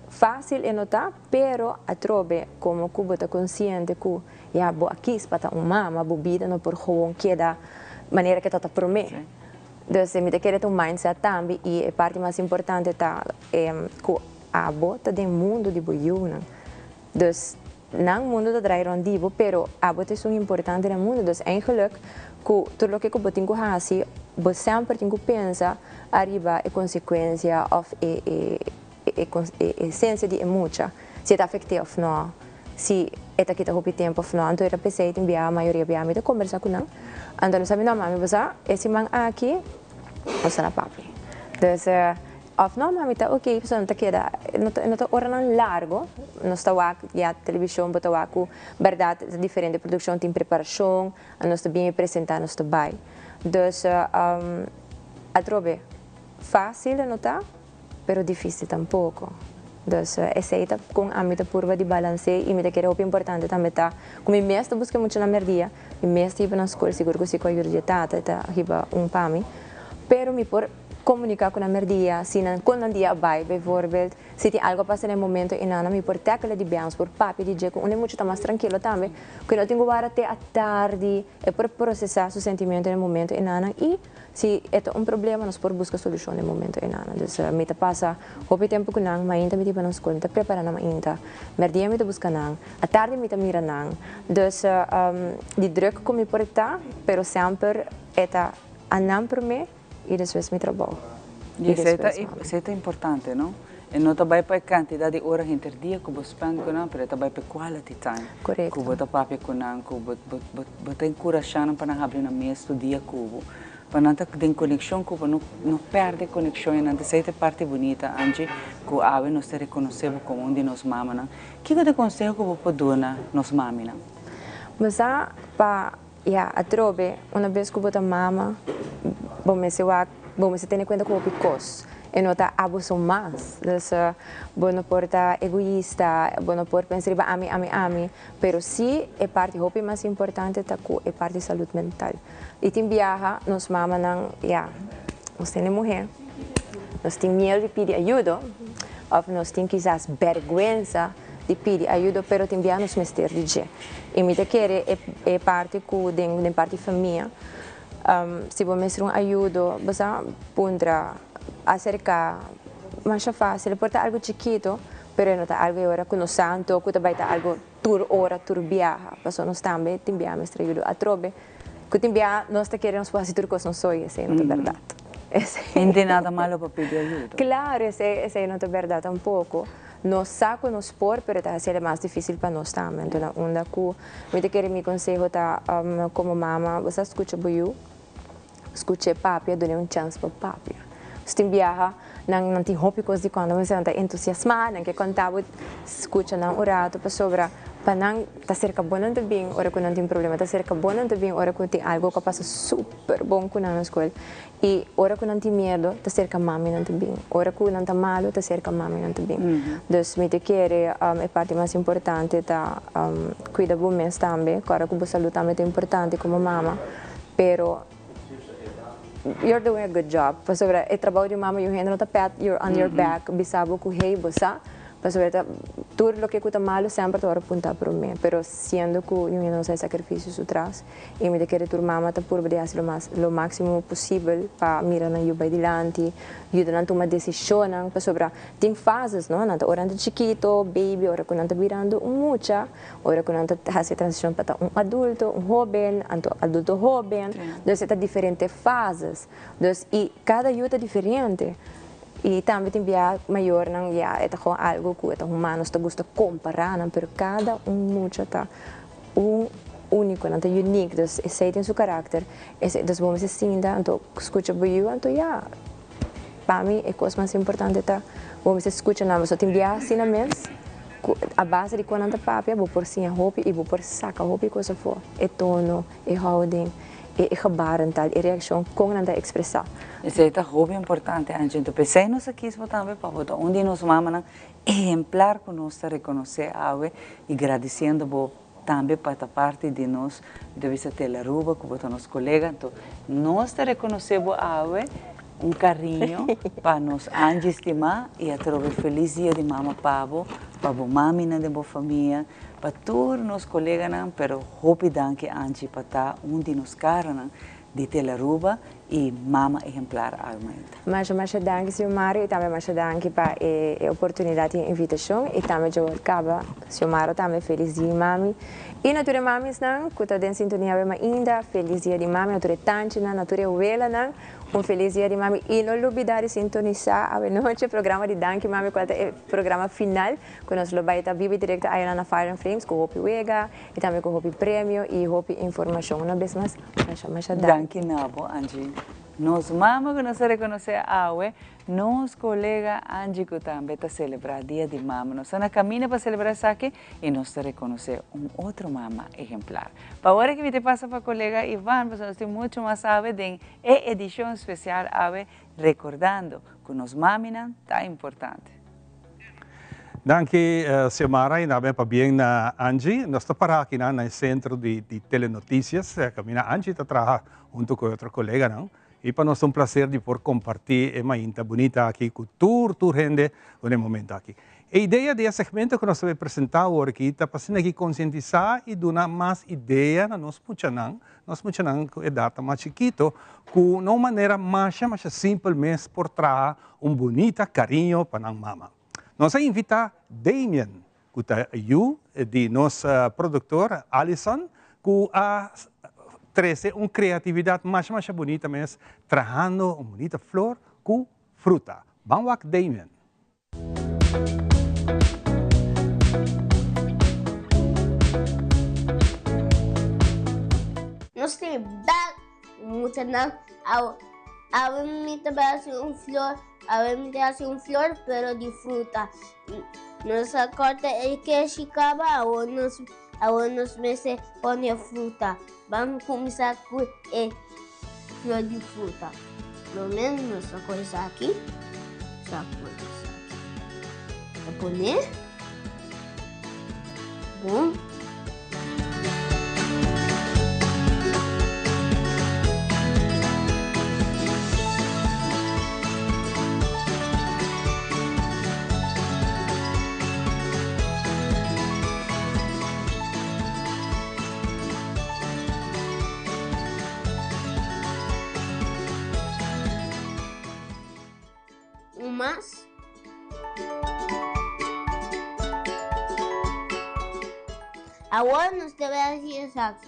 fácil é notar, pero a trobe como Cuba está consciente que já bo aqui para uma bebida não por gewoon que da maneira que está para mim. Então, me quer ter mindset também e a parte mais importante tá que abo tá den mundo de boiuna. Dus nang mundo tá draai rondivo, pero abo é um importante no mundo. Dus eigenlijk tudo o que eu tenho assim, eu sempre tenho que pensar arriba a consequência of a essência de emoção, se está afetado ou não, se está aqui o tempo ou não. Então eu pensei em a maioria de amigos conversar com não. Então eu sabia não, mami, você esse man aqui, você na papi. Então of não, mami, tá ok, pessoal, não tá queda, não tá hora não largo, não está a televisão, bota com verdade diferente produção, tem preparação, não está bem apresentar, não está bem. Então a trobe fácil não tá, pero difícil tampouco. Então essa é com a meta purva de balanceio e me que é importante também tá, como mesmo busca muito na merdia, e mesmo ir na escola seguro que se com a urgentata, tá riba pami, pero me por comunicar com a merdia, se não quando um dia vai, bijvoorbeeld, se tem algo passa no momento e não me por tackle de bem, por papi de jeito, onde muito tá mais tranquilo também, quando eu tenho até a tarde, é por processar seu sentimento no momento e não e se é problema, nós por buscar solução no momento e não. Então, me passa o tempo com não, mas ainda me tipo na escola, me prepara na ainda, merdia me busca não, a tarde me mira não. Então, de druk como me por estar, pero sempre é a não por mim e depois me trabalho. E isso é importante, não? E não também para a quantidade de horas entre dia que você spend com não, mas também para quality time. Correto. Que você papi com não, que você encorajando para não abrir na mesa do dia que para não ter conexão, que você não perde conexão e não tem parte bonita, antes que a ave nos reconhecemos como um de nós mamas. O que você aconselha que você pode dar nos mamas? Mas para a trobe, uma vez que você mama, vamos ter em conta que você picos. E não está abuso mais. Então, não pode estar egoísta, não pode pensar em ami, pero se a parte mais importante é a parte de saúde mental. E tem viaja, nós mamas não, nós temos mulher, nós temos medo de pedir ajuda, ou nós temos quizás vergonha de pedir ajuda, pero tem viaja nos mestres de dia. E me quer é parte da parte família. Se você ajuda, você pode acercar mais fácil, porque é algo chiquito, pero não é algo agora que nós santo, que também é algo tur viaja, porque nós também tem viaja mestre ajuda a trobe, que tem viaja nós te queremos fazer tudo que nós somos, isso não é verdade. Não tem nada malo para pedir ajuda. Claro, isso não é verdade tampouco. Nós saco nos por, pero é mais difícil para nós também. Então, onde eu me quero me conselho tá como mama, você escuta boiu, escuta papi, dá uma chance para papi. Se tem viaja, não tem roupa de quando você está entusiasmado, não quer contar, escuta não orado para sobra, para não estar cerca bom não bem, ora que não tem problema, estar cerca bom não bem, ora que tem algo que passa super bom com na escola, e ora que não tem medo, estar cerca mami não bem, ora que não está malo, estar cerca mami não bem. Então, me te quer a parte mais importante tá cuidar bom mês também, claro que a saúde também é importante como mama, pero you're doing a good job. Sobre o trabalho de mama, you hand the pat, you're on your back, bisabo ku hey bosa. Sobre tudo o que está malo sempre tu apuntar para mim, pero sendo que eu não sei sacrifícios atrás, e me quer tu mama tá por de fazer o máximo possível para mirar na yuba adiante, ajudar a tomar decisão, para sobre tem fases, não? Nanta hora de chiquito, baby, hora quando tá virando mucha, hora quando tá fazendo transição para adulto, jovem, adulto jovem, então está diferentes fases, então e cada ajuda é diferente. E também tem viagem maior, não é algo que os humanos gostam de comparar, mas cada muito está único, não é único, então esse tem seu caráter, então vamos se sentir, então escuta bem, então para mim a coisa mais importante é vamos escutar, não, mas tem viagem assim mesmo, a base de quando está papi, vou por sim a roupa e vou por saca a roupa e coisa for, é tono, é houding. E gebaren tal, e reação com a expressar. Isso é muito importante, Angie. Então, pensei nós aqui também para botar onde nós mamãe exemplar que nós reconhecer a ave e agradecendo também para a parte de nós deve ser Telaruba, que botar nos colegas. Então, nós reconhecemos a ave carinho para nós Angie estimar e a trocar feliz dia de mama pavo, para a mamina de boa família. Para todos os colegas, pero hope danke Angie para onde nos caras de Telaruba e mama exemplar aumenta. Mas danke, Sr. Mário, e também mas danke para a oportunidade de invitação, e também eu acaba, Sr. Mário, também feliz dia, mami. E natura mamis não, que está em sintonia com ainda, feliz dia de mami, natura tanti, natura uela não, feliz dia de mami. E não olvidar de sintonizar a noite programa de danke, mami, que é o programa final, que nós vai estar vivo direto aí na Fire and Flames, com o Hopi Wega, e também com o Hopi Prêmio e Hopi Informação. Uma vez mais, mas danke, Nabo, Angie. Nós mama que nós reconhecer a nos colega Angie que também está celebrar dia de mama. Nós na caminho para celebrar isso aqui e nós reconhecer outro mama exemplar. Para agora que me te passa para colega Ivan, nós temos muito mais sabe de edição especial recordando que nos mamina está importante. Danke, Xiomara, e também para bem na Angie. Nós estamos para aqui no centro de telenotícias. Camina Angie está trabalhando junto com outro colega, não? E para nós é prazer de poder compartilhar uma inta bonita aqui com toda a gente no momento aqui. A ideia desse segmento que nós vamos apresentar hoje aqui está para aqui conscientizar e dar mais ideia na nós muchanan com a data mais chiquito, com uma maneira mais simples, mas por trás bonita carinho para a mama. Nós vamos invitar Damien, que está aí, de nosso produtor Alison, que trazer uma criatividade mais bonita, mas trabalhando uma bonita flor com fruta. Vamos lá, Damien. Nós temos muito não, a mim também um flor, pero de fruta. Nossa corta é que chicaba, nos meses põe a fruta. Vamos começar com a flor de fruta. Pelo menos nossa coisa aqui. Essa coisa aqui. Vou poner. Bom. Mas agora nós devemos ir exato.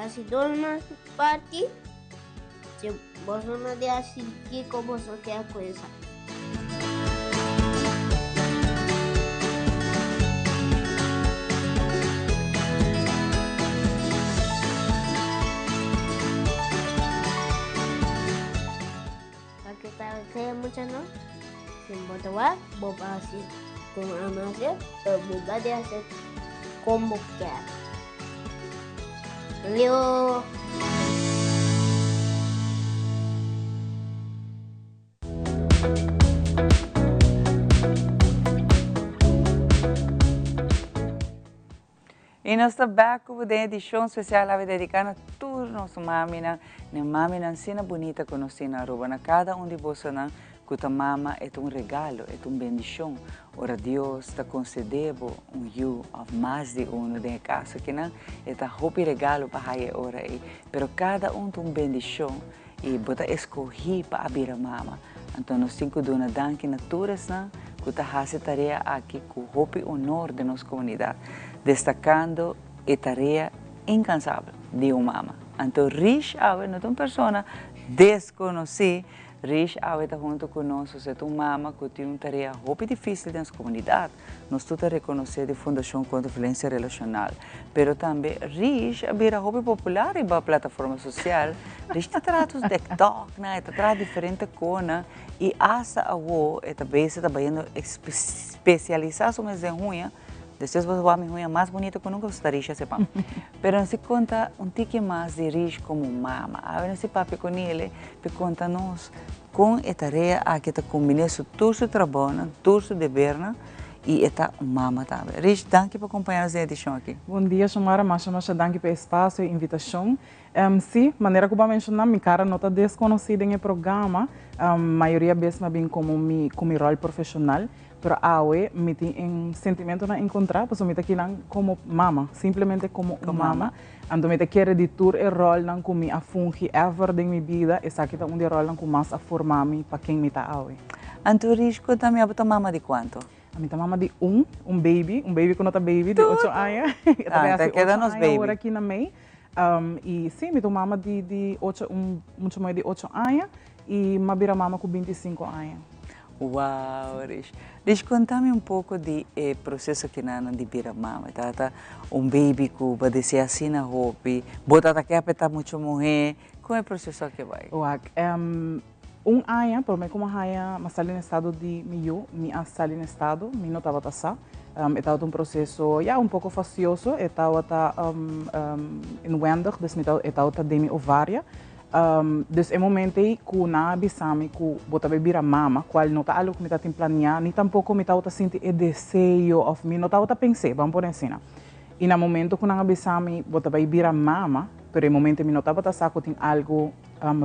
Se dorme parte, se você não der assim, como você quer a coisa. Porque para ter muita não, se botar lá, vou fazer com a massa, eu vou fazer como quer. Valeu! E nós estamos back com a edição especial dedicada a todos os mamina, ensina bonita que nós temos na rua, na cada de vocês, que a mama é regalo, é bendição. Ora Deus está concedendo you of mais de de casa que não é hopi regalo para a ora aí, pero cada tem bendição e bota escolhi para abrir a mama. Então nós temos que dar danke na todas que está fazendo tarefa aqui com hopi honor de nossa comunidade, destacando a tarefa incansável de uma mama. Então rich não é uma pessoa desconhecida Rish está junto conosco, se tu mama que tem uma tarefa muito difícil na comunidade, nós estamos a reconhecer a Fundação contra a Violência Relacional. Mas também Rish é muito popular na plataforma social. Rish trata de TikTok, trata diferentes coisas e até agora também está especializado em unha. Depois você vai me unha mais bonita que nunca gostaria de sepa. Mas se conta tique mais de Rish como mama. Agora se papi com ele, pe conta nós com a tarefa que está combinando todo o trabalho, todo o dever, e está mama também. Rish, danke por acompanhar a edição aqui. Bom dia, Samara. Mas danke pelo espaço e invitação. Sim, maneira que eu mencionar, minha cara não está desconhecida no programa. A maioria vezes me como meu rol profissional. Pero hoje me tem um sentimento na encontrar, porque me aqui como mama, simplesmente como mama. Então me quero editar o rol não como a fungi ever de minha vida, e sabe que tá rol não como mais a formar-me para quem me tá hoje. Então, Risco, também a mama de quanto? A minha mama de um baby que não tá baby de 8 anos. Tá queda nos baby. Agora aqui na May. E sim, minha mama de 8, muito mais de 8 anos e uma vira mama com 25 anos. Uau, Rish, conta-me um pouco do processo que nana de vira mama. Tá baby que vai descer assim na roupa, bota que apertar muito mulher. Como é o processo que vai? Ano, por mim como haya, mas ali no estado de me ali no estado, me não estava passar. Estava processo pouco facioso, estava inwendig, dus estava de minha ovária. Dus é momento que na abisame que bota bebir a mama, qual não está algo que me está planear, nem tampouco me está sentir o desejo of me, não está pensar, vamos por ensina. E no momento que na abisame bota bebir a mama, pero no momento me não estava saco tem algo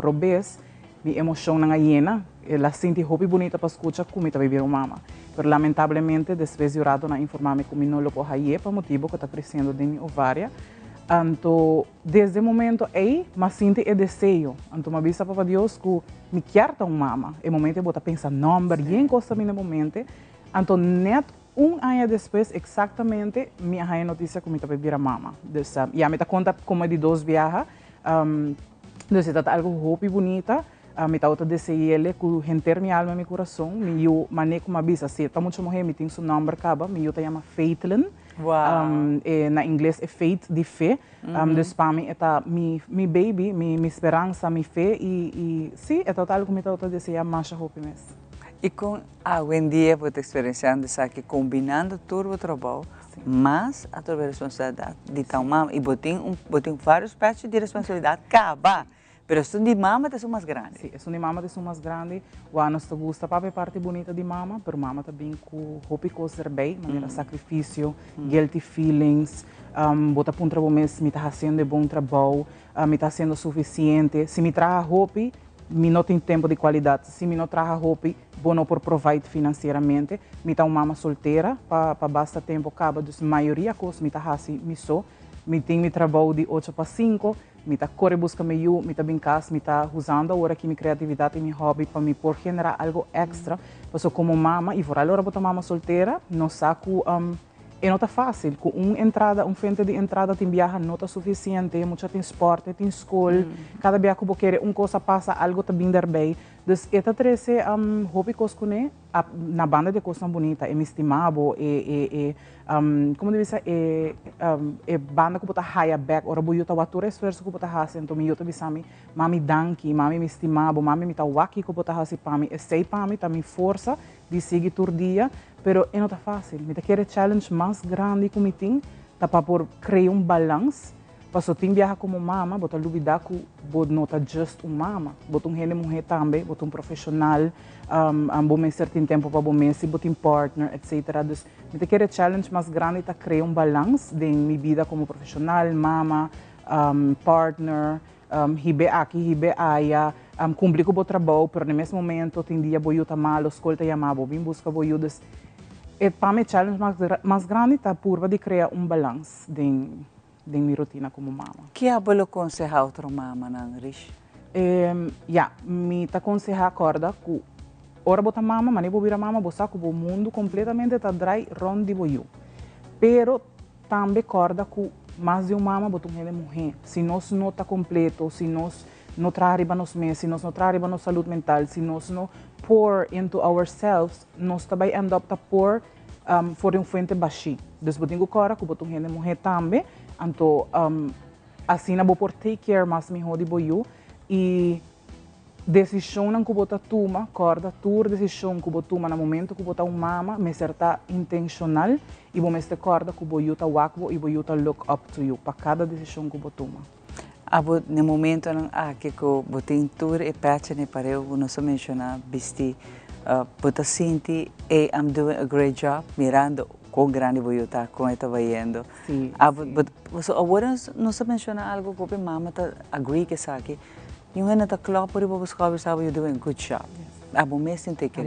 robês, minha emoção não llena, ela sente roupa bonita para escutar como está bebir a mama. Pero lamentavelmente depois de orado na informar-me que me não lo pode por motivo que está crescendo de minha ovária. Então, desde o momento aí, mas sinto o desejo. Então, me avisa para Deus que me quer dar uma mama. E momento eu vou pensar, não, mas bem gosta no momento. Então, net ano depois, exatamente, me arranha notícia que me está bebendo a mama. E a me está conta como é de 2 viagens. Então, está algo roupa bonita. Me está outra desejo ele, que renter minha alma e meu coração. Me eu manejo como avisa, se está muito morrer, me tem seu nome acaba. Me eu te chama Faithlin. Wow. Na inglês é faith de fé. Dus para mim é mi baby, mi esperança, mi fé e sim, é total como eu desejo mais roupa mesmo. E com hoje em dia vou ter experienciando que combinando todo o trabalho, mas a tua responsabilidade de tal mama e botem vários patches de responsabilidade acaba. Pero são de mama são mais grandes. Sim, são de mama são mais grandes. O nós gosta para a parte bonita de mama, pero mama também com roupa e coisa bem, maneira sacrifício, guilty feelings, bota para um trabalho mesmo, me está fazendo bom trabalho, me está sendo suficiente. Se me traz roupa, me não tem tempo de qualidade. Se me não traz roupa, bom não por provide financeiramente. Me está uma mama solteira, para basta tempo acaba, dus maioria coisa me está fazendo, me só. Me tem meu trabalho de 8 para 5, me está corre busca meio, me está bem casa, me está usando agora aqui minha criatividade e meu hobby para me por generar algo extra. Porque como mama, e por agora botar mama solteira, não saco, não está fácil. Com frente de entrada tem viaja não está suficiente, muito tem esporte, tem escola, cada viagem que quer coisa passa, algo está bem bem. Então, esta trece hobby coscone na banda de coisa bonita, é me estimado, como deve ser, é banda que bota high back, ora boio tá watura esforço que bota hasi, então me eu tô bisami, mami danki, mami me estimado, mami me tá waki que bota hasi para mim, sei para mim, tá me força de seguir todo dia, pero não tá fácil, me tá querer challenge mais grande que me tem, tá para por criar balance. Passo tem viaja como mama, bota duvidar que bota não tá just mama, bota gente mulher também, bota profissional, bom mês certo tempo para bom mês, bota partner, etc. Dus, me quer challenge mais grande tá criar balance de minha vida como profissional, mama, partner, hibe aqui, hibe aí, cumprir com o trabalho, pero no mesmo momento tem dia boio tá mal, escola tá chamado, vim busca boio, dus, para mim challenge mais grande tá por de criar balance de minha rotina como mama. Que abolo aconselhar outra mama, não, Rish? Me tá aconselhar acorda que ora bota mama, mas nem vou virar mama, vou saco o mundo completamente tá dry round de boiu. Pero também acorda que mais de uma mama bota mulher. Se nós não tá completo, se nós não trabalhamos nos meses, nós não trabalhamos na saúde mental, se nós não pour into ourselves, nós também end up pour for um fonte baixo. Então, eu tenho agora que eu tenho gente mulher também, então, assim, eu vou take care mais melhor de boiú e decisão que eu toma, corda, toda decisão que eu toma no momento que eu estou mama, me será intencional e vou me corda que eu estou wakbo e eu estou look up to you para cada decisão que eu toma. No momento que eu tenho tour e patch ne para eu não só mencionar bisti, eu sinto e I'm doing a great job mirando quão grande vou estar com esta vendo. Sim. Agora não só mencionar algo que a mama tá agree que sabe. Yung na klop por ibo buscar sabe you doing a good job. Abo mes tem que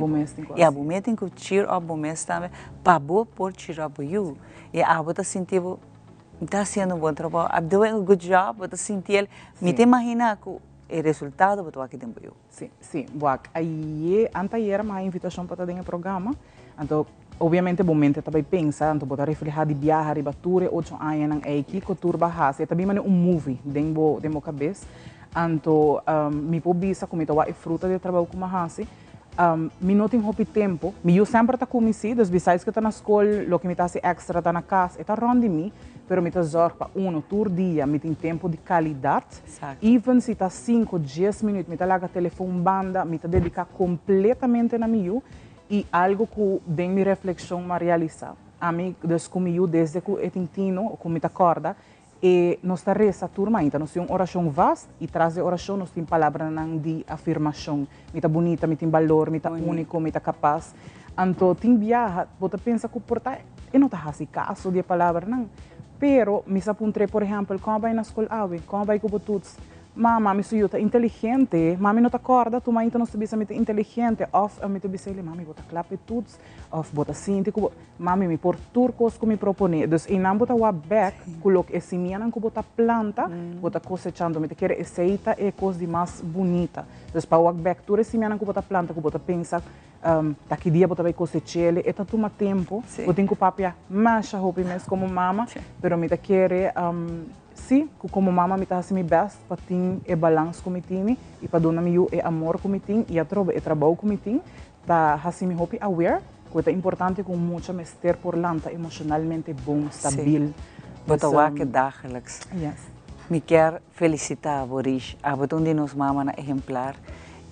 e abo mes tem que cheer up abo mes também pabo por cheer up you. E abo tá sentindo está fazendo um bom trabalho. I'm doing a good job, eu senti ele. Me te imagina que o resultado eu aqui dentro eu. Sim, sim. Boa. Aí, antes era uma invitação para ter um programa. Então, obviamente, o momento também pensa, então botar refletir de viajar, ribature, 8 anos aqui, que turba has. E também um movie dentro da minha cabeça. Então, me pobisa como eu a fruta de trabalho com a hasi. Me não tenho tempo. Eu sempre estou com si, dos besides que estou na escola, o que me está extra está na casa, está ronde mim, pero me está zorro para todo dia, me tem tempo de qualidade. Even se está 5, 10 minutos, me está lá com o telefone banda, me está dedicar completamente na minha e algo que tem minha reflexão me realizar. A mim, desde que eu tentino, como me está acorda, e nós está reza turma, então nós temos uma oração vasta e traz a oração nós temos palavras de afirmação. Me está bonita, me tem valor, me está único, me está capaz. Então, tem viaja, você pensa que porta, eu não está assim caso de palavra não. Pero, me apontei, por exemplo, como vai na escola, como vai com todos. Mama, me sou inteligente, mami não te acorda, tu mãe não sabe se me inteligente, of me te disse, mami, bota clape tudo, of bota sinti, mami me por turcos que me propone. Dus e não bota wa back, coloque esse miana que bota planta, bota cosechando, me te quer aceita e coisa de mais bonita. Dus para wa back, tu esse miana que bota planta, que bota pensa, daqui dia bota vai cosechele, e tá toma tempo, bota em que papia macha roupa mesmo como mama, pero me te quer sim, como mama me está fazendo meu best para ter o balanço que me tenho e para dar me o amor que me tenho e o trabalho que me tenho para fazer me hope aware que é importante com muito mestre por lanta emocionalmente bom, stabil. Bota o que dá, Alex. Me quero felicitar a Boris, a botar de nós mama na exemplar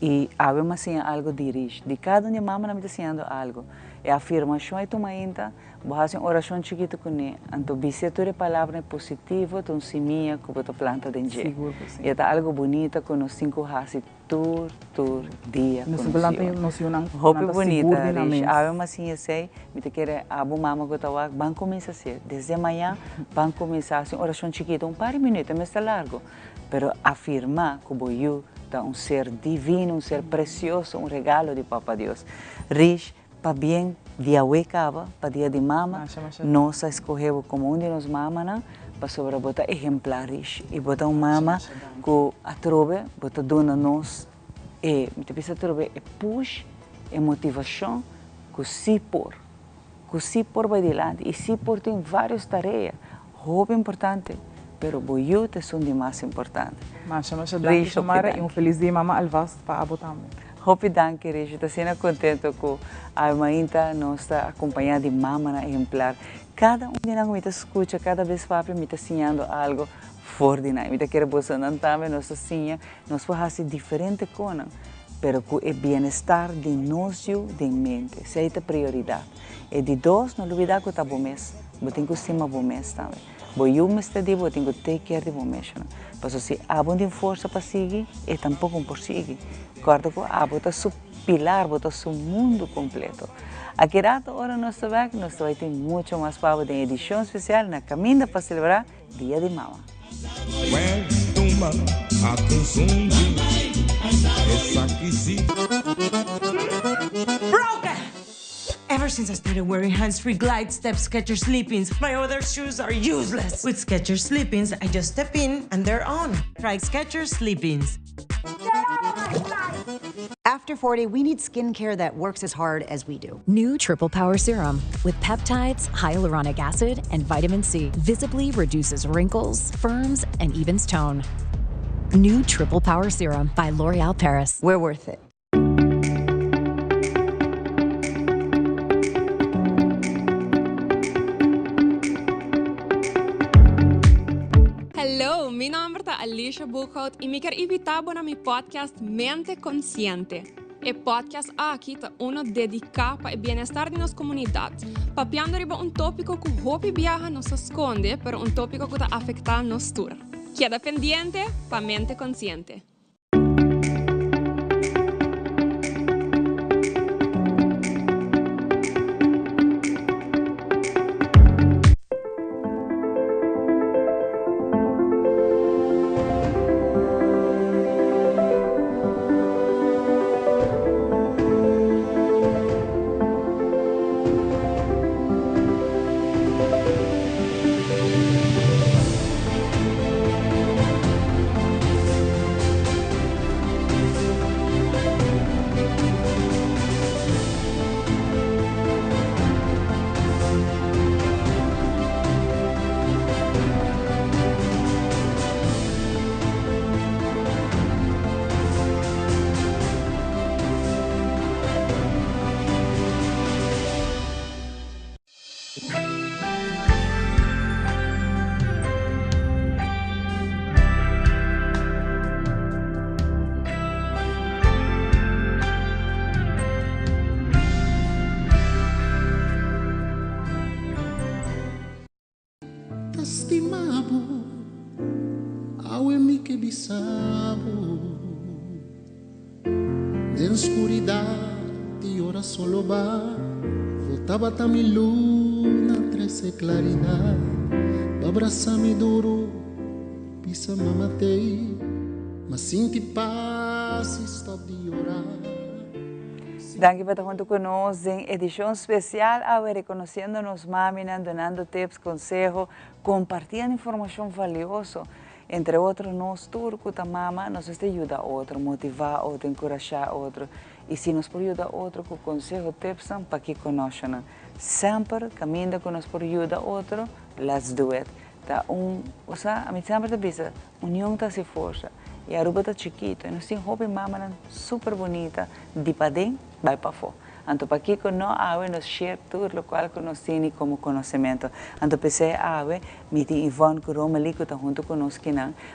e a ver assim algo de Rish, de cada um de mama na me está sendo algo. É a afirmação é toma ainda, vou fazer uma oração chiquita com ele. Então, bisito de palavra positiva, então seminha que você planta dentro. E é algo bonito que nós cinco fazemos todo dia. Nós planta emocionam. Roupa bonita, Rish. A ver assim eu sei, me te quer a boa mama que está lá, vão começar a ser. Desde amanhã, vão começar a fazer uma oração chiquita, par de minutos, mas está largo. Pero afirmar que eu é um ser divino, um ser precioso, um regalo de Papa Deus. Rish, para bem dia uecava, para dia de mama, nós escolhemos como de nós mama, para sobre botar exemplares e botar mama que a trove, botar dona nós e me precisa trove é push, é motivação, que se por vai adiante e se por tem várias tarefas, roupa importante, pero boiú te são de mais importante. Masha, danke Tamara e feliz dia mama alvas para abotar. Hope danke, Rishi. Estou sendo contente com a Mainta, nossa acompanhada de mama na exemplar. Cada de nós me escuta, cada vez papi me está ensinando algo fora de nós. Me está querendo você não também, nossa senha, nós podemos fazer diferente coisas, pero com o bem-estar de nós de mente, essa é a prioridade. E de dois, não olvidar que está bom mês, eu tenho que ser bom mês também. Eu me estou dizendo, eu tenho que take care de bom mês. Porque se há bom força para seguir, e tampouco por seguir. Guarda que há bota seu pilar, bota seu mundo completo. Aqui rato, hora nós vai ter muito mais para de edição especial na caminho para celebrar Dia de Mama. Broken! Ever since I started wearing hands-free Glide Step Skechers Sleep-ins, my other shoes are useless. With Skechers Sleep-ins, I just step in and they're on. Try Skechers Sleep-ins. After 40, we need skincare that works as hard as we do. New Triple Power Serum with peptides, hyaluronic acid, and vitamin C visibly reduces wrinkles, firms, and evens tone. New Triple Power Serum by L'Oreal Paris. We're worth it. Hello, mi nombre es Alicia Buchhout e mi quero invitar para mi podcast Mente Consciente. E podcast aqui tá uno dedicado para o bem-estar de nossa comunidade, papiando riba tópico que hopi viaja nos esconde, pero tópico que tá afecta nos tour. Queda pendiente para Mente Consciente. Lastimavo, awe mi que bisabo. De oscuridad y ahora solo va. Voltava a mi luna, trece claridad. Abraça-me duro, pisa me matei. Mas sinti paz, stop de orar. Danke por estar junto conosco en edición especial, ahora reconociéndonos maminas, donando tips, consejos, compartiendo información valiosa. Entre otros, nos turco, mama, nos ayuda a otro, motivar a otro, encorajar a otro. Y si nos puede ayudar a otro con consejos, tips, para que conozcan. Siempre caminando con nos por ayuda a otro, let's do it. O sea, a mí siempre te dice, unión está se força. E a Aruba está chiquito, e nós temos roupa mama super bonita, de para dentro, vai para fora. Então, para aqui, nós nos share tudo o qual nós temos como conhecimento. Então, pensei, me tem Ivone, que Roma ali, que está junto conosco,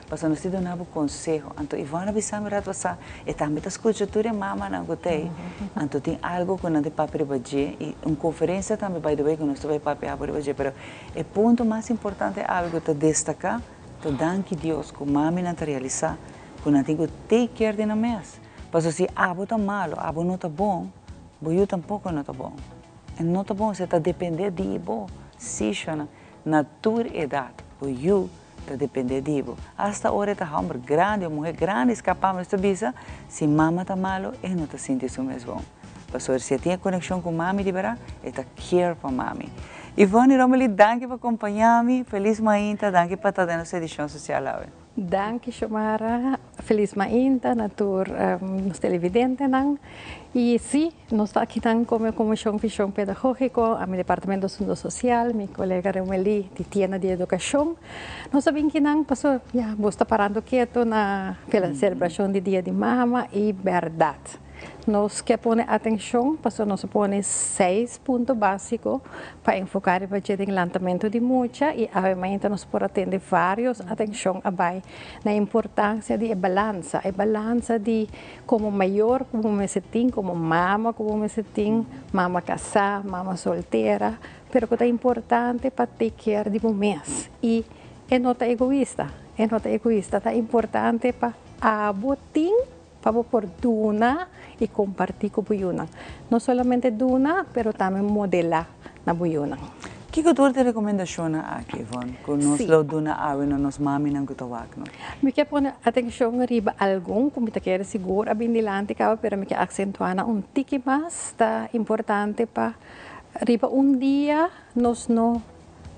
para nós te dar um conselho. Então, Ivone, bisa me ratasa, e também está escutando tudo mama na gotei. Então, tem algo que não tem para privadir, e uma conferência também, by the way, que nós vai para privadir, mas o ponto mais importante é algo que destacar, te danke Deus, que mami não realizar. Quando eu digo take care de nós, porque se abo está malo, abo não está bom, eu tampouco não está bom. E não está bom, você está dependendo de ibo, se chama na tua idade, eu está dependendo de ibo. Hasta hora está homem grande, uma mulher grande, escapamos de bisa, se mama está malo, ele não está sentindo mesmo bom. Porque se tem conexão com mami, libera, está care para mami. Ivone Romeli, danke por acompanhar-me. Feliz Mainta, danke por estar nessa edição social. Danke, Shomara. Feliz Mainta, natur nos televidentes. E sim, nós estamos aqui como Comissão Visão Pedagógico, a meu departamento de Assunto Social, minha colega Romeli, de Tienda de Educação. Nós sabemos que não passou, vou estar parando quieto na celebração do Dia de Mama e verdade. Nós queremos pôr atenção, porque nós pomos 6 pontos básicos para enfocar o levantamento de muita e, obviamente, nós podemos atender vários atenção na importância de balança. A balança de como maior, como me sinto, como me sinto, mama casada, mama solteira, mas que é importante para take care de mês. E não é egoísta, é importante para abotir, para por duna e compartir com buyuna. Não somente duna, mas também modelar na buyuna. Que tu te recomendação aqui, Ivone? Que nós lo duna awe na nos mami nang kutawak no. Me quer pôr atenção riba algum, como te quer seguro, abindilante ka, pero me quer acentuar tiki mais, tá importante para riba dia nós não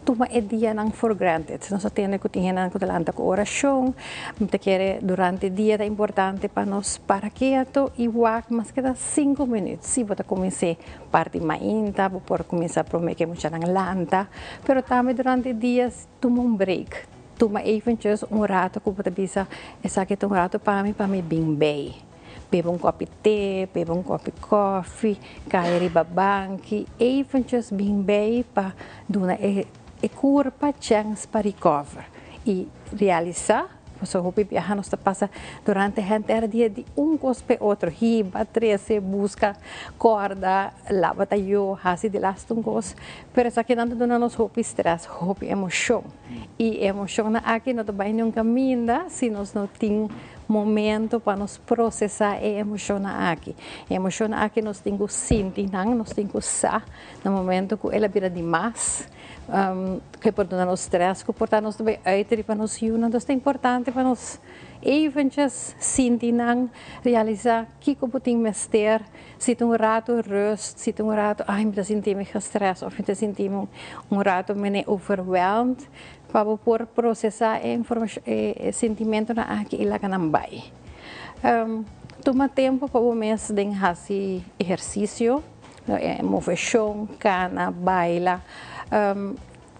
toma o dia não for granted. Nós temos que ter com oração, durante o dia é importante para nós parar quieto e walk mais que 5 minutos. Se você começar a parte mainta, você pode começar a prometer que muita não lanta, mas também durante o dia toma break. toma eventjes rato que você bisa, essa aqui rato para mim bem bem. Beba copo de té, beba copo de coffee, cair riba banki, eventjes bem bem para dar a curva chance para recover e realizar. So, hopi viajar nos passa durante a entera dia de cospe outro, riba, trece, busca, corda, lava tayo, hasi de las tungos, pero sa kinando doon nos hopi stress, hopi emoção. E emoção na aqui não vai nenhum caminho, se nós não tem momento para nos processar a emoção na aqui. A emoção na aqui nós temos sentir, nós temos sa, no momento que ela vira demais. Que por nos stress, que portanto nós também uitri para nos yun, então é importante para nós eventjes sentir, realizar que podemos mester, se rato rust, se rato, ai, me sentir me gestress, of me sentir rato me overwhelmed, para por processar o sentimento na aqui e lá canam bai. Toma tempo para o mês de fazer exercício, moveção, cana, baila.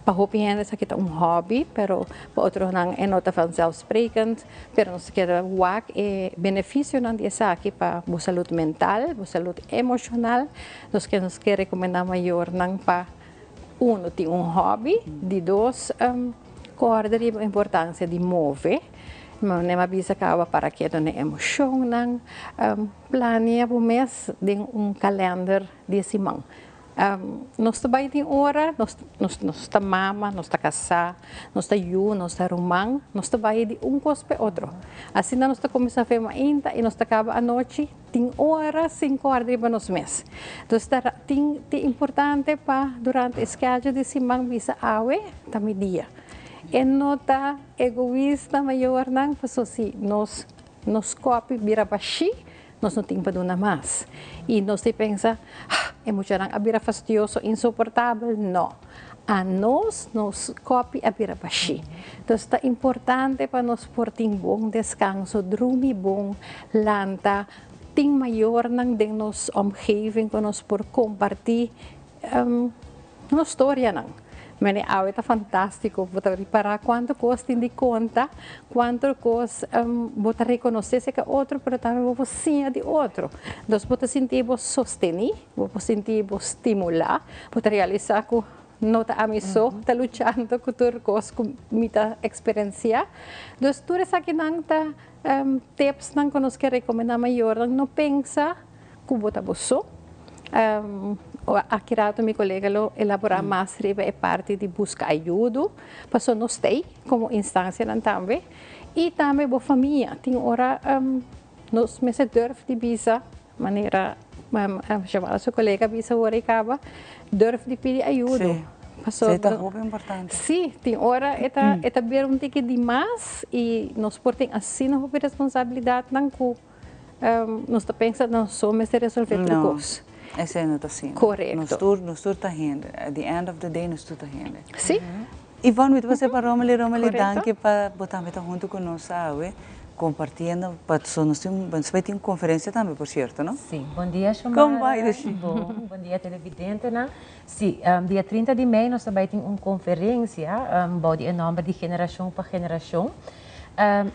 Para hoopien is het hobby, pero para outros não é nota vanzelfsprekend, pero nós quer wak benefício não dessa aqui para a saúde mental, a saúde emocional, nós quer recomendar maior não para tem hobby, de dois corda a importância de mover, mas não é bisa kawa para que a emoção não planeia o mês de calendar de semana. Nós estamos em hora, nós estamos mama, nós estamos casar, nós estamos nós estamos romang, nós estamos de coisa para outro. Assim nós estamos começando a fazer ainda e nós acaba a noite, tem hora, 5 horas para nos mês. Então é importante para durante o schedule de semana bisa awe também dia. E nota egoísta maior não, porque se nós copy vira baixi, nós não temos para dar mais. E nós pensa, é muito abira fastidioso, insuportável, não. A nós copy abira baixi. Então é importante para nós por ter bom descanso, dormir bom, lanta, tem maior nang de nos omgeving que nós por compartilhar uma história nang. Mas é fantástico, você reparar quanto coisa tem de conta, quanto coisa você reconhecer que outro, mas também você de outro. Então, você sentir você sostener, você sentir você estimular, você realizar que não está amiso, está lutando com tudo coisa que está experienciando. Então, tudo isso aqui não está tips que nós queremos recomendar maior, não pensa que você você. Aqui rato meu colega lo elaborar mais riba é parte de buscar ajuda, para nós ter como instância também e também a família tem hora nós me durf de bisa maneira chamar a sua colega bisa hora acaba durf de pedir ajuda. Isso é muito importante. Sim, tem hora é ver tique demais e nós portem assim não ter responsabilidade não que nós pensamos não somos resolver tudo coisa. Essa é a notação. Correto. Nós está rindo. At the end of the day, nós está rindo. Sim. Ivone, você para Romali, danke para botar me junto com nós, sabe? Compartilhando, para nós temos uma conferência também, por certo, não? Sim. Bom dia, Xomara. Como vai? Bom dia, televidente, né? Sim, dia 30 de maio nós também temos uma conferência, de nome de geração para geração.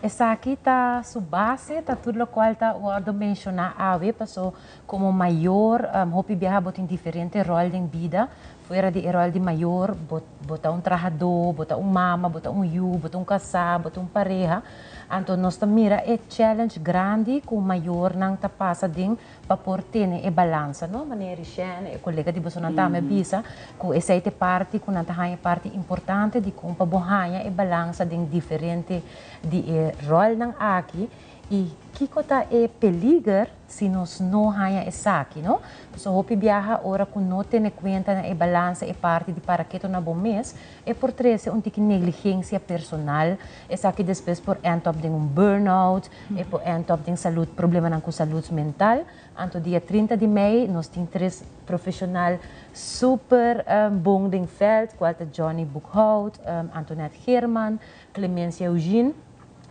Essa aqui está sua base, está tudo o qual está o mencionar passou como maior, hopi viajar em diferentes roles de vida, fora de rol de maior, botar trabalhador, botar mama, botar botar casado, botar pareja. Então nós mira é challenge grande com maior não está passa ding para por ter a balança, não? Maneira é colega de você não está me bisa, com essa parte com não tá parte importante de como para borrar a balança de diferente de rol não aqui e que kota é peligro se nós não haya essa aqui, não? So hopi viaja ora com não ter conta na balança e parte de para que na bom mês é por três um tique negligência personal, essa aqui depois por top de burnout, e por top de saúde, problema com saúde mental. Anto dia 30 de maio nós temos 3 profissionais super bom de veld, qual Johnny Buchhout, Antoinette Herman, Clemência Eugene.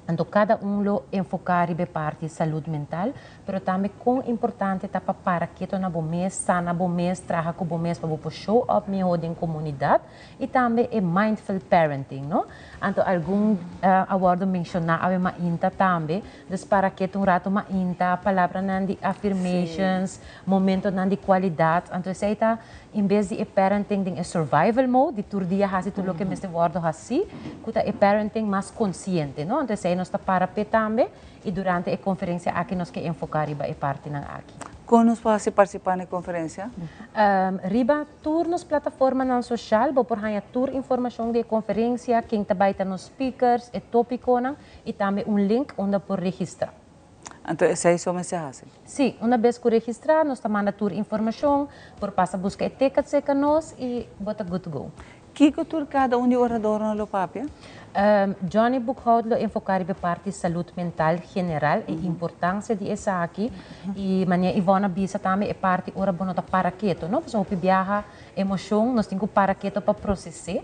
Então, cada lo enfocar em parte saúde mental, pero também com importante tá para que tu na bom mês, sana bom mês, traga com bom mês para o show up melhor em comunidade e também é mindful parenting, não? Então, algum award mencionar a uma inta também, des para que tu rato uma inta, palavra nan de affirmations, momento nan de qualidade, então sei tá em vez de parenting em survival mode, de tur dia hasi tudo que mestre word hasi, kuta é parenting mais consciente, não? Então sei nós tá para pé também e durante a conferência aqui nós que enfocar riba e parte nan aqui. Como nós podemos participar na conferência? Riba tour nos plataforma nan social, bo por hanya tour informação de conferência, quem tá baita nos speakers, e tópico nan e também link onde por registrar. Então, esse aí só me se hace? Sim, uma vez que registrar, nós manda tour informação, por passa buscar etiqueta seca nós e bota good to go. Que tour cada de orador no papel? Johnny Buchhout lo enfocar em parte de saúde mental general e importância de essa aqui e mania Ivona Bisa também é parte ora bonota para quieto, não? Porque o viaja emoção, nós temos para quieto para processar.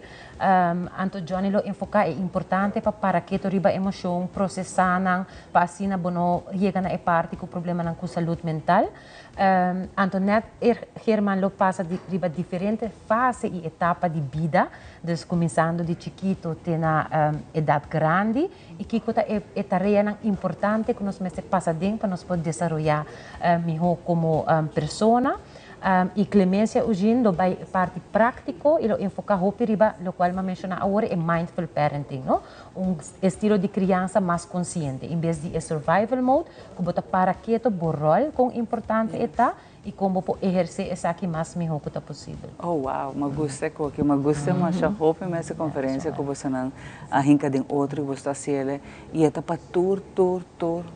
Então Johnny lo enfocar é importante para quieto riba emoção processar nang para assim na bono chega na parte com problema nang com saúde mental. Então net German lo passa de riba diferente fase e etapa de vida, dus começando de chiquito até na idade grande e que é tarefa importante que nós mesmo passa dentro para nós poder desenvolver melhor como pessoa. E clemência hoje do parte prático e lo enfocar hopi riba, lo qual me menciona agora é mindful parenting, no? Estilo de criança mais consciente, em vez de survival mode, que bota para quieto borrol com importante eta e como po exercer essa aqui mais melhor que possível. Oh wow, me gusta que me gusta mas a hopi nessa conferência que você não a rinca de outro que você assim e é para tour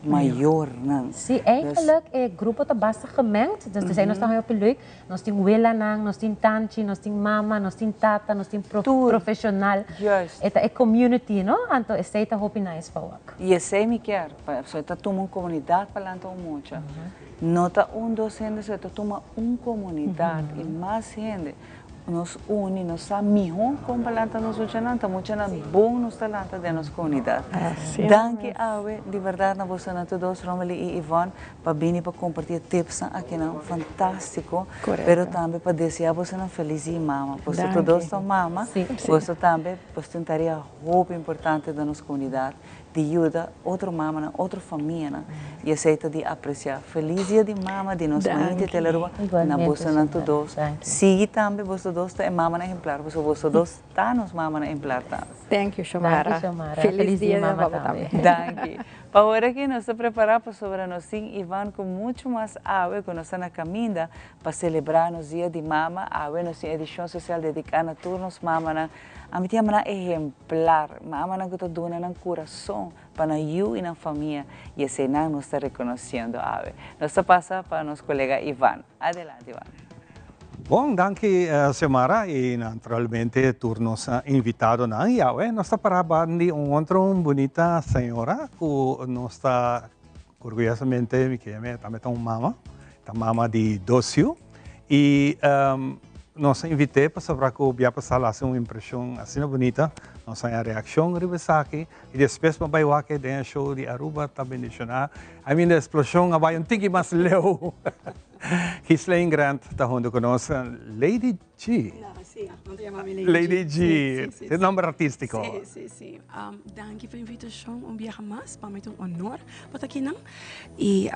maior, não? Sim, eigenlijk é grupo tá basta gemengd, dus er zijn nós estamos heel leuk, nós tem wela nang, nós tem tanti, nós tem mama, nós tem tata, nós tem profissional. Eta é community, no? Então esse tá hopi nice para work. E esse me quer, você tá tomando comunidade para lá muito. Não está docente, você toma comunidade e mais gente. Nos une, nos amigos com palanta nos uchananta, muito bom nos talanta de nossa comunidade. Danke Awe, de verdade na você na todos Romeli e Ivan para vir para compartilhar tips aqui não fantástico, pero também para desejar você na feliz e mama, você todos são mama, você também você tarefa muito importante da nossa comunidade. De ajuda outra mama, outra família, e aceita de apreciar. Feliz dia de mama, de nós mãe de telerua, na bolsa na todos. Siga também, você dois é mama na exemplar, você dois está nos mama na exemplar também. Thank you, Xiomara. Feliz dia de mama também. Danke. Para agora que nós estamos preparados para nós sim, Ivan, com muito mais água, que nós estamos na caminha para celebrar nos dia de mama, água, nós temos edição social dedicada a turnos mama, a mim tem exemplar, mama na que está dando no coração para eu e na família e esse não nos está reconhecendo a nós passa para nosso colega Ivan. Adelante, Ivan. Bom, danke Xiomara e naturalmente turnos invitado na Yahweh. Nós está para bandi outra bonita senhora que nós está orgulhosamente me chama também tá mama de Dócio e nós invitei para saber que o passar lá uma impressão assim bonita, nós a reação ribesaki e depois para vai que tem show de Aruba também mencionar, a minha explosão a vai tiki mais leu. Kislein Grant está junto conosco, Lady G. Lady G, é nome artístico. Sim. Danke pela invitação, viaje mais, para mim é honor estar aqui não e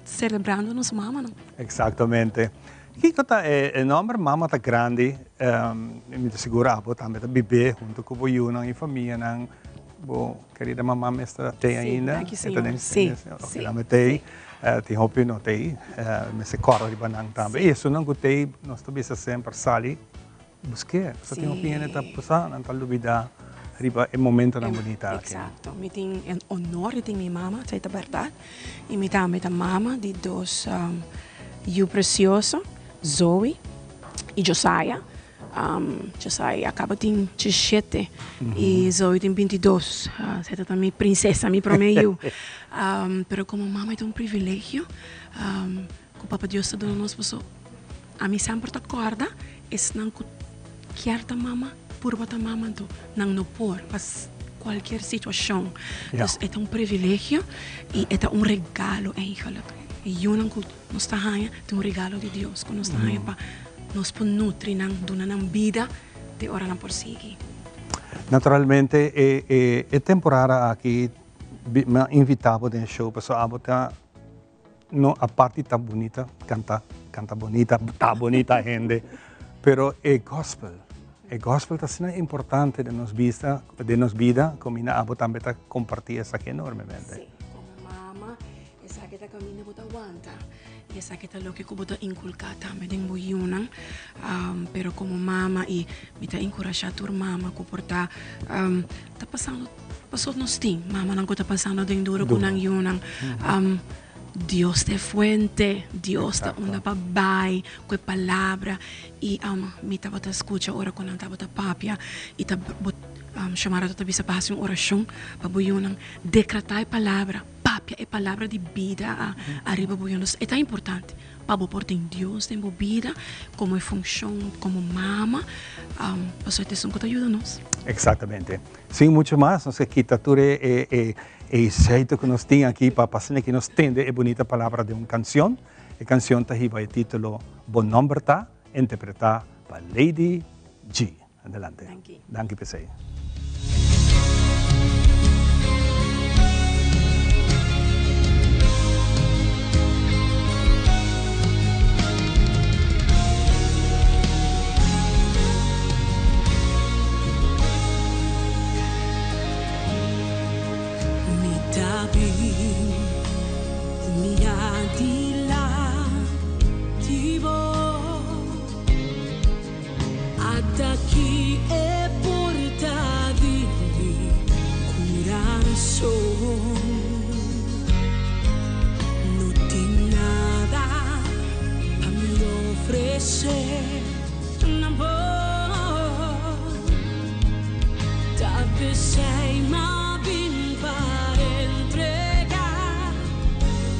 celebrando nos mama não. Exatamente. Kiko ta nome mama ta grande, me segura abo também ta bebê junto com o Yuna e família nang bo querida mamá mestra tem ainda. Sim. Ti hopi no tei, me se corre di banang também. Isso não gostei, nós também sempre sali busque. Só tem hopi neta pusa, não tal dúvida. Riba é momento na bonita. Exato. Me tem honor de minha mama, sei a verdade. E me também a mama de dois you precioso, Zoe e Josiah. Josiah acaba de 17 e Zoe tem 22. Você é também princesa, me prometeu. Pero como mama é um privilégio, que o Papa Deus está dando nos pessoas. A mim sempre te acorda, é não quer da mama, por bata mama do, não no por, mas cualquier situación. Dus het is een privilegio y es un regalo eigenlijk. Y uno que nos está ahí, es un regalo de Dios que nos está ahí para nos nutrir, donar vida de ahora por seguir. Naturalmente, é temporada aqui, me invitava no show, pessoal, no, a parte tá bonita, canta bonita, tá bonita gente, pero é gospel tá sendo importante de nos vida, como minha avó também tá compartilha isso aqui enormemente. Sim, como mama, essa que tá caminhando bota aguanta. Y esa que está lo que como inculcar también en boyunan, pero como mama y me está encorajando tu mama que porta está pasando nos ting, mama no está pasando de duro con yunan. Dios te fuente, Dios te onda babai, que palabra y me estaba te escucha ahora cuando estaba te papia y te chamar a toda visa para hacer una oración para boyunan decretar palabra. Papia é palavra de vida arriba boiando. É tão importante para portar em Deus, tem vida, como é função, como mama, para sua atenção que ajuda-nos. Exatamente. Sim, muito mais. Nossa quitatura é jeito que nós temos aqui para passar que nos tende é bonita palavra de uma canção. A canção está aí, vai título Bon Nombre Tá, interpretar para Lady G. Adelante. Danke, Pesei. Aqui é porta de coração. Não tem nada a me oferecer, não vou. Talvez seja bem para entregar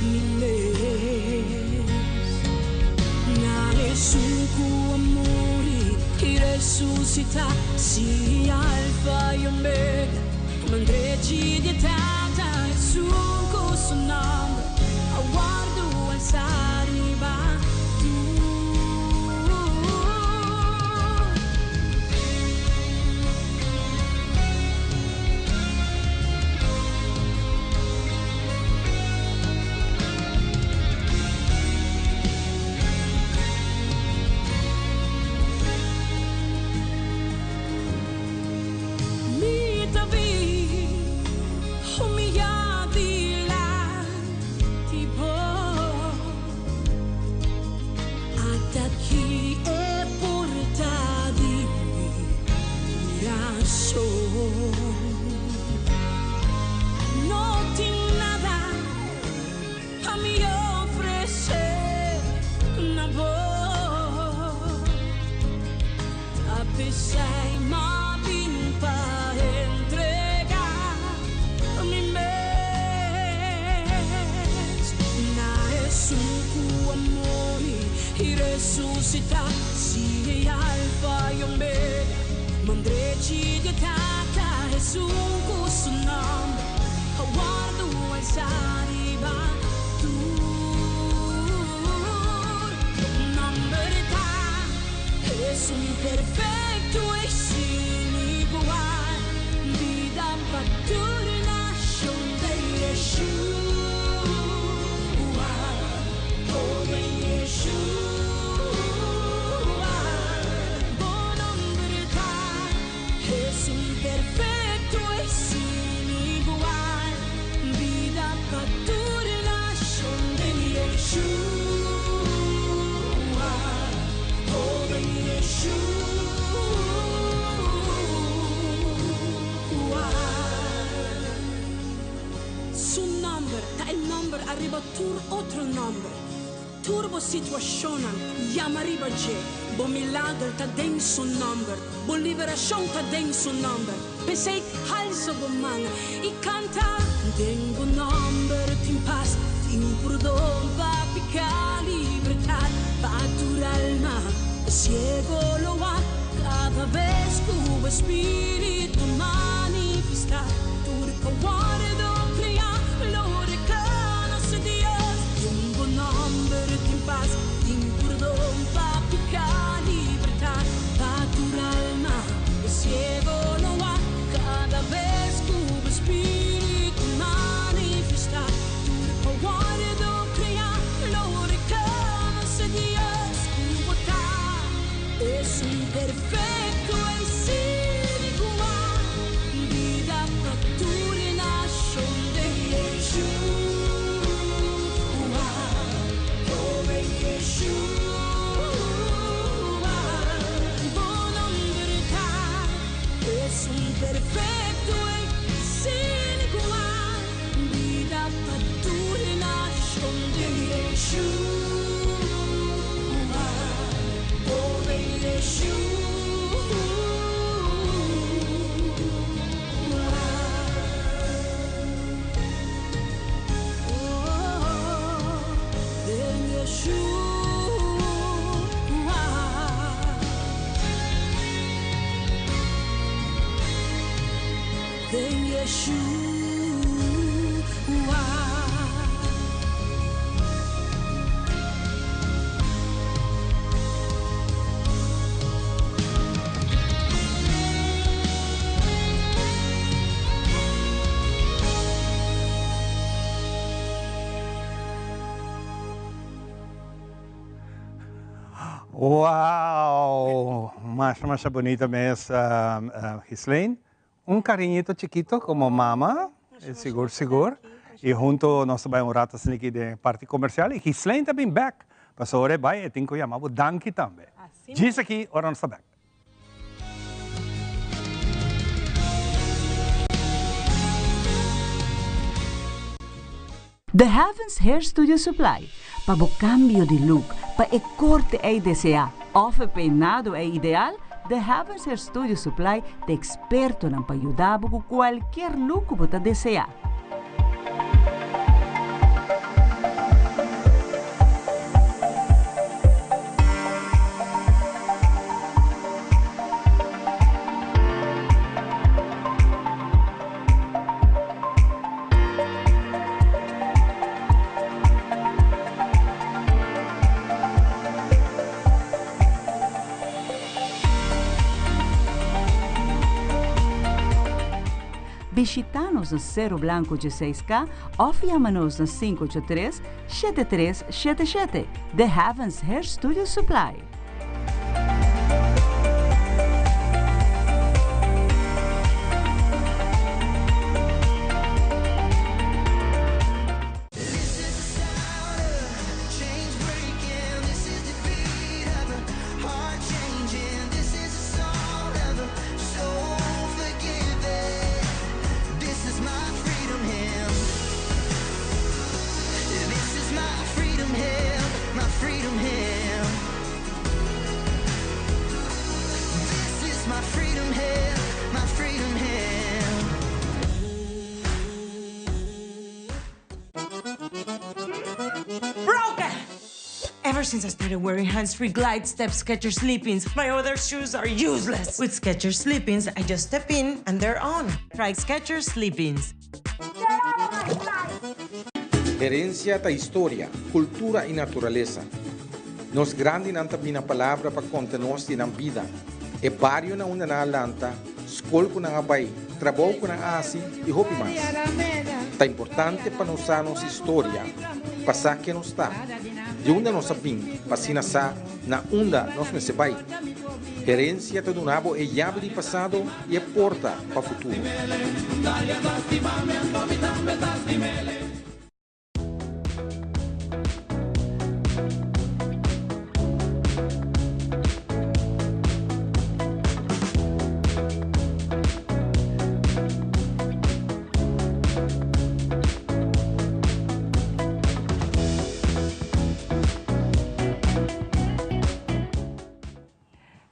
me mês. Não é suco amor e ressuscitar, se alfa e omega, mandrete di tanta e sunco sonando, aguardo alzare va tu. Resuscitar, se alfa e omega, mandrete di tata e sunco sonando, aguardo alzare va tu. Una verità, es un perfetto e sin igual, vida paterna, shonde Yeshua, oh Yeshua. Perfetto e sin igual, vida paterna, shonde Yeshua, oh Yeshua. Su nombre, ta el nombre arriba tur otro nombre. Turbo situationen, llama arriba je. Bo milagre ta den su nombre. Bo liberación ta den su nombre. Pensei halso bo manga y canta. Den bo nombre tin paz, tin perdón, va picar libertad. Va tu alma, ciego lo va. Cada vez tu espíritu manifesta. manifestar. Turco cuore do crea, lore cano se Dios. Un buen nombre en paz, en perdón, pa' picar libertad. Pa' tu alma, el ciego no va, cada vez que tu espíritu manifestar. Turco cuore do crea, lore cano se Dios. Tu bondad es un perfecto y sin igual. Vida factura nación de Yeshua. Dove Yeshua. Buona verità. Es un perfecto y sin igual. Vida factura nación de Yeshua. Dove Yeshua. Then Yeshua. Wow, más bonita mes, Ghislaine. Un cariñito chiquito como mamá, seguro. Y junto nós vamos um rato aqui de parte comercial. E Ghislaine também back. Mas agora vai, eu tenho que chamar o Danke também. Diz aqui, ora nós back. The Heavens Hair Studio Supply. Para o cambio de look, para o corte que deseja, ou o peinado é ideal, The Heavens Hair Studio Supply é experto para ajudar com qualquer look que você deseja. Visita-nos no Cerro Blanco 16K ou chama-nos no 583-7377. The Heavens Hair Studio Supply. Ever since I started wearing hands-free glide step Skechers Sleep-ins, my other shoes are useless. With Skechers Sleep-ins, I just step in and they're on. Try Skechers Sleep-ins. Herencia da história, cultura e natureza. Nos grande nanta bina palavra para conta-nos na vida. E barrio na una na lanta, escola na abai, trabalho na asi e hopi mais. Tá importante para nós nossa história, passar que nos está. De onde nós sabemos, passina sa na onda nós me se vai. Herência do nabo é chave de passado e é porta para o futuro.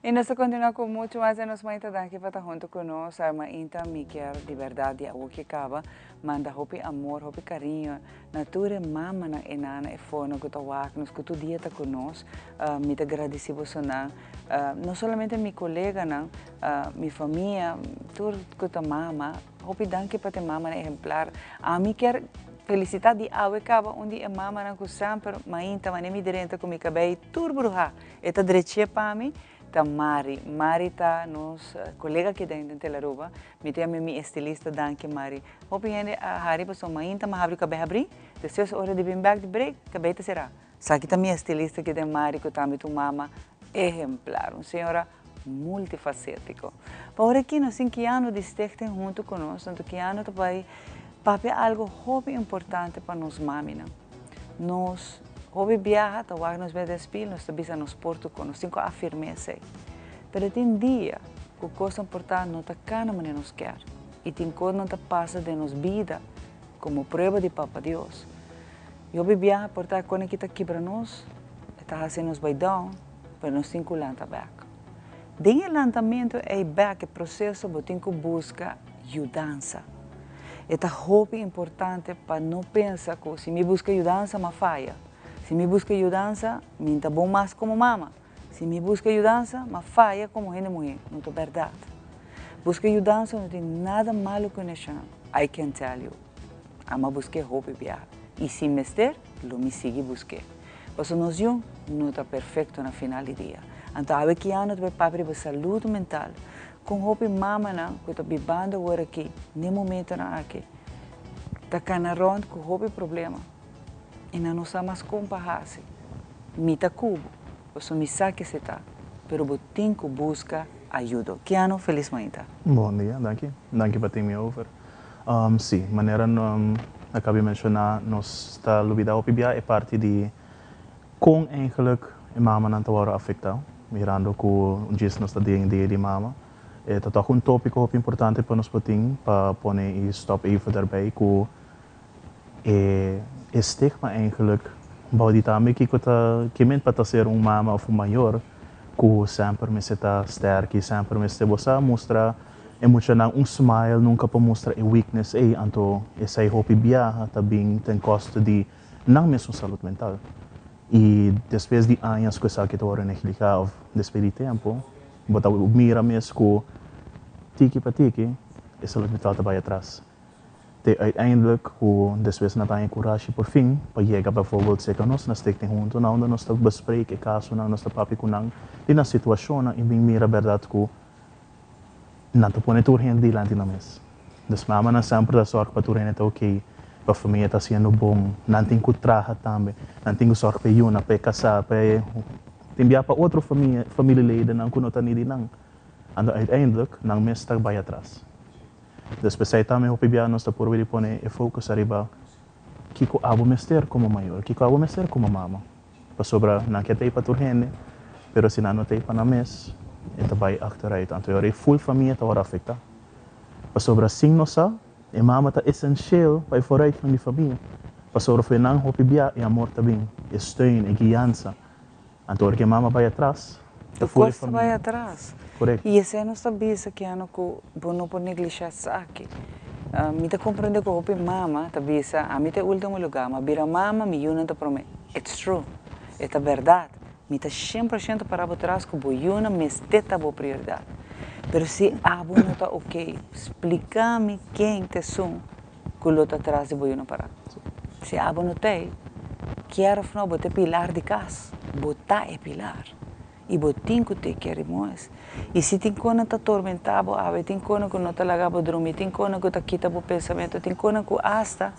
E nós continuamos com muito mais e nós maita danke para estar junto conosco, a Mainta me quer de verdade a o que acaba, manda hopi amor, hopi carinho, natura mama na enana e fono que tawak nos que tu dia tá conosco, me te agradeci você não somente minha colega não, minha família, tu que ta mama, hopi danke para te mama na exemplar, a me quer felicitar di awe kaba onde a mama na sempre Mainta manemi direnta com mi cabei turbruha, eta dreche para mim. Ta Mari ta nos colega que dentro de Laruba, me tem a minha estilista danke Mari. Opinião a hari passo Mainta ma abri cabelo abri, depois hora de vir back de break, cabelo te será. Sabe que minha estilista que tem Mari que tá me tu mama exemplar, uma senhora multifacético. Para aqui nós 5 anos de estar junto conosco, tanto que ano tá vai papel algo hobby importante para nos mamina. Nós hobby viaja, tá nos vai despil, nós tabisa nos porto com nós cinco afirmece. Pero tem dia que coisa importante não tá cana mas nos quer. E tem coisa não tá passa de nos vida como prova de Papa Deus. Eu viaja por tá quando que tá aqui para nós, tá fazendo nos vai down, para nós cinco lanta back. Den lançamento é back processo, botem que busca ajudança. É hobby importante para não pensar que se me busca ajudança, me falha. Se me busca ajudança, me está bom mais como mama. Se me busca ajudança, me falha como gente mulher. Não é verdade. Busca ajudança não tem nada malo com isso. I can tell you. Ama busque hobby viajar. E se me ester, lo me sigue busque. Porque nós não está perfeito na final do dia. Então, há que ano de papel para saúde mental. Com hobby mama não, que está bebendo agora aqui, nem momento não aqui. Está canarond com hobby problema. E não sabe mais como parar-se. Mita cubo, você me sabe que você está, pero botem que busca ajuda. Que ano feliz Mainta. Bom dia, danke. Danke por ter me over. Sim, maneira acabei de mencionar, nós está lubida op é parte de como eigenlijk mama não está afetado, mirando com o dia nós está de mama. É toch tópico importante para nós botem para pôr e stop even daarbij com stigma eigenlijk, body também que men para ser mama ou maior, que sempre me está sterk, sempre me está mostrar emocional smile, nunca para mostrar weakness, então essa hobby viaja também tem custo de não mesmo saúde mental. E depois de anos que eu que agora negligenciar ou depois de tempo, bota mira mesmo que tiki para tiki, a saúde mental está atrás. Uiteindelijk, hoe después na tayo coragem por fim, para chegar bijvoorbeeld zeker nós na stichting junto, na onde nós bespreken caso na nós papi kunang di na situação e bem mira verdade que não te põe tudo em dia lá na mesa. Dus mama na sempre da sorte para tudo em tá ok, para família tá sendo bom, não tem que trabalhar também, não tem que sorte para ir na para casar, para enviar para outra família leda não que não tá nem não. Então uiteindelijk, não mesa tá vai atrás. Depois também o PBA nós está por vir pôr e foco arriba que o abo mester como maior, que o abo mester como mama. Para sobra não quer ter para turgene, pero se não tem para na mes, então vai achteruit. Então eu full família está afeta. Para sobra sim nossa, e mama está essencial para vooruit van die família. Para sobra foi não o PBA e amor também, e steun e guiança. Então que mama vai atrás, a full família vai atrás. Correto. E esse ano sabia que ano que não pode negligenciar aqui. Me tá compreendendo que o hopi mama sabia a mim é o último lugar, mas vira mama me yuna tá promete. It's true, é a verdade. Me tá 100% para atrás que o yuna me está boa prioridade. Pero se abo não tá ok, explica-me quem te sum que o tá atrás de yuna para. Se abo não tem, quero não botar pilar de casa, botar é pilar. E botin que te queremos. E se tem coisa que atormentado, tem coisa que não te lagava dormir, tem coisa que te quita o pensamento, tem coisa que hasta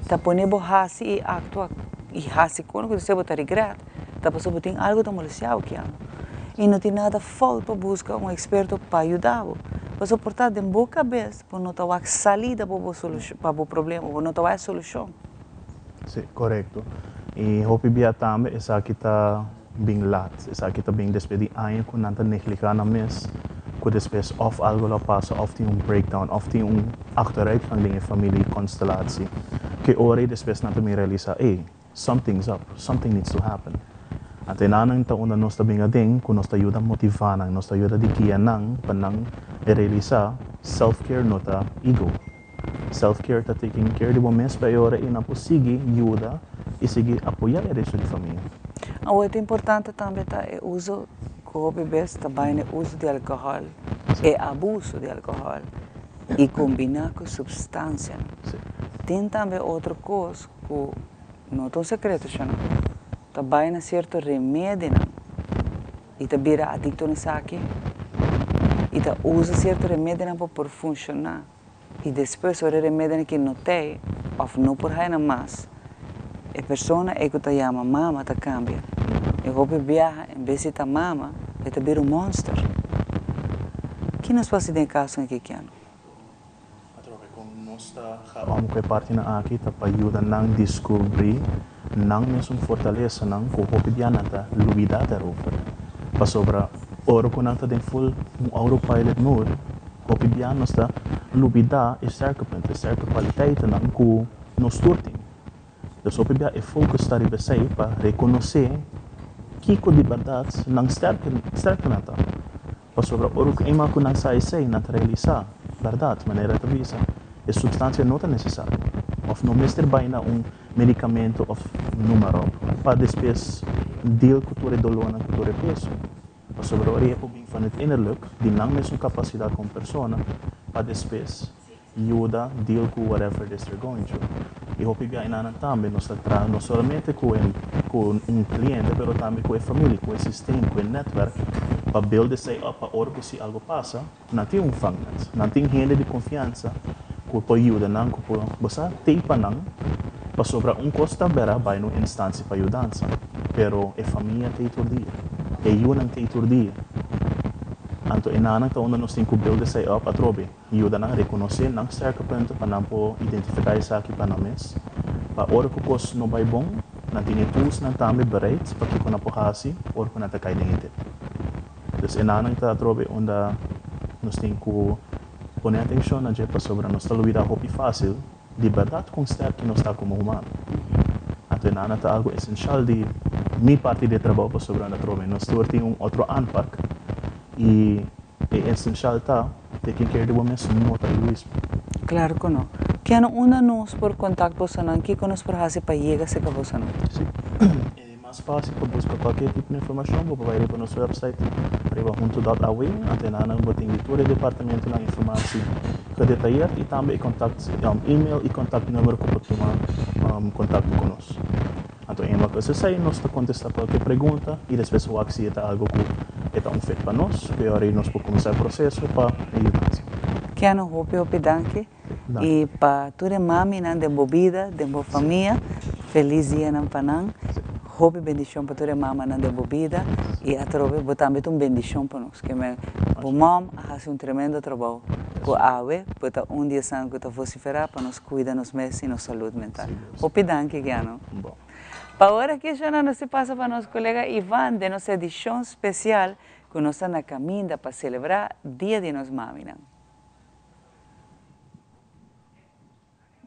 te põe borracha e actua e hasi coisa que você botar regret, te passou tem algo tão maliciado que ano. E não tem nada falta para buscar experto para ajudar. Você portar em boa cabeça para não ter salida para o problema, para não ter solução. Sim, correto. E hopi bia também essa que está bem lat, essa que está bem despedi aio com nanta negligenciar na mes, com depois of algo lá passa, of tem breakdown, of tem achteruitgang in família constellatie, que ora depois nanta me realiza, something's up, something needs to happen. Ante nanang taon na nos tabing ading, kung nos ayuda motivanan, nos ayuda di kiyanang, panang realiza, self-care nota ego. Self-care ta taking care di moments ba yora ina po sige, yuda, isige apoiar a resto de família. O importante também tá é uso com bebês também é uso de álcool, é abuso de álcool e combinar com substância. Tem também outra coisa que não é um segredo, não. Também é certo remédio, não. E tá vira adicto nisso aqui. E tá usa certo remédio não para funcionar. E depois o remédio que não tem, ou não por aí mais, a pessoa é que tá chama mama tá cambia. Eu vou viajar, em vez de tá mama, é tá vira monster. Que nós fazemos em caso aqui que ano? Om ko parte na aqui ta ayuda nang descobrir nang mesmo fortaleza nang ko hopidiana ta lubidata over. Pa sobra oro ko nang ta den full autopilot mode. Hopidiana sta lubida e cerca qualiteit nang ko no storting. Dus hopidia e focus sta ribesei pa reconhecer kiko di verdade nang sterker nata. Pa sobra oro ko ima ko nang sai na realizar verdade maneira ta visa. A substância não é necessária. Ou não mestre baina medicamento ou número para depois deel cultura dolor na cultura peso. Para sobre o repo bem van het innerlijk, die não mesmo capacidade com persona para depois ajuda deel com whatever they're going through. E hope que ainda também nós tra não somente com cliente, mas também com a família, com o sistema, com o network, para build say up, para hora que se algo passa, não tem fangnet, não tem gente de confiança. Por ajuda não, por basta teipa não, para sobra costa bera vai no instância para ajudança, pero a família tem todo dia, eu não tem todo dia. Anto inanang taon na nós tem que build say up a trobe, ajuda não reconhecer não cerca ponto para não po identificar isso aqui para nós, para hora que cos não vai bom, não tem tools não também bereid para que quando pohasi, hora que não tá cai dentro. Dus inanang ta trobe onde nós tem que poner atenção na gente sobre a nossa vida hopi fácil, de verdade constar que nós está como humano. Então, é algo essencial de minha parte de trabalho sobre a trova. Nós temos outro anpak e é essencial tá taking care de homens no egoísmo. Claro que não. Que não una nós por contato você não que nos por fazer para chegar se que você não. Sim. É mais fácil para buscar qualquer tipo de informação, vai ir para nosso website ribahunto.aw, até na botem leitura departamento na informação que detalhada e também contato e-mail e contato número que pode tomar contato conosco. Então, em uma coisa assim, nós está contestando qualquer pergunta e depois o axi é algo que é feito para nós, que agora nós podemos começar o processo para ajudar. Que ano hopi danke e para toda mami nan de bebida, de boa família, feliz dia nan panang. Hope bendição para toda mama na bebida e a trove também uma bendição para nós que o mom faz tremendo trabalho com a ave para dia santo que vociferar para nos cuidar nos meses e nos saúde mental. Hope danke Giano. Para agora que já não se passa para nosso colega Ivan de nossa edição especial que nós estamos na caminho para celebrar dia de nos mami.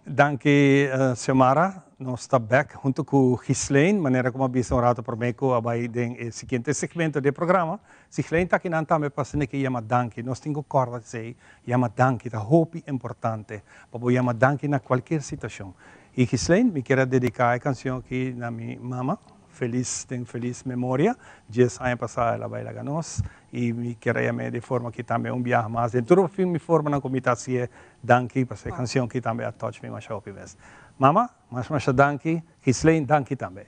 Danke, Xiomara. Nós estamos back junto com Ghislaine, maneira como avisam rato por mim que vai den seguinte segmento do programa. Ghislaine está aqui não também passando que chama danke. Nós temos que acordar dizer chama danke, é hope importante para chama danke na qualquer situação. E Ghislaine, me quero dedicar a canção aqui na minha mama. Feliz memória. 10 anos passados ela vai lá nós e me quero chamar de forma que também viaje mais. Dentro do filme forma na comitê danke para essa canção que também a touch me mais hope vez. Mama, mas danke. Ghislaine, danke também.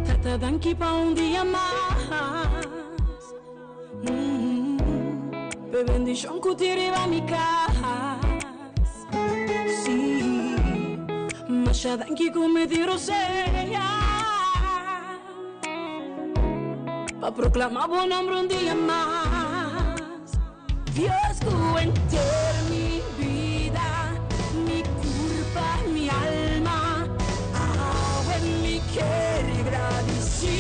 Tata danke pa dia mais. Per bendición que ti arriba mi casa. Sí. Mas já danke come tiro seja. Pa proclamar bom nome dia mais. Dios tu entero mi vida, mi culpa, mi alma, agua en mi querer agradecer.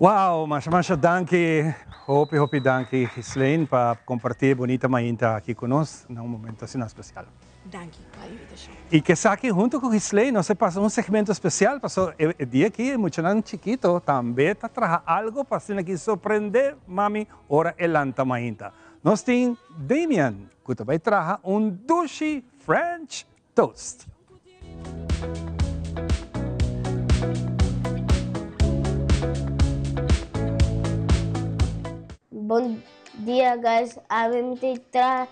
Wow, masya danke. Hopi danke, Ghislaine, para compartir bonita mainta aqui conosco num momento assim especial. Danke pela invitação. E que aqui junto com Ghislaine, nós passamos segmento especial, passou o dia aqui, muito chiquito, também está trazendo algo para ser aqui surpreender, mami, ora elanta mainta. Nós temos Damian, que também traz douce French toast. Bom dia, guys. Avem tra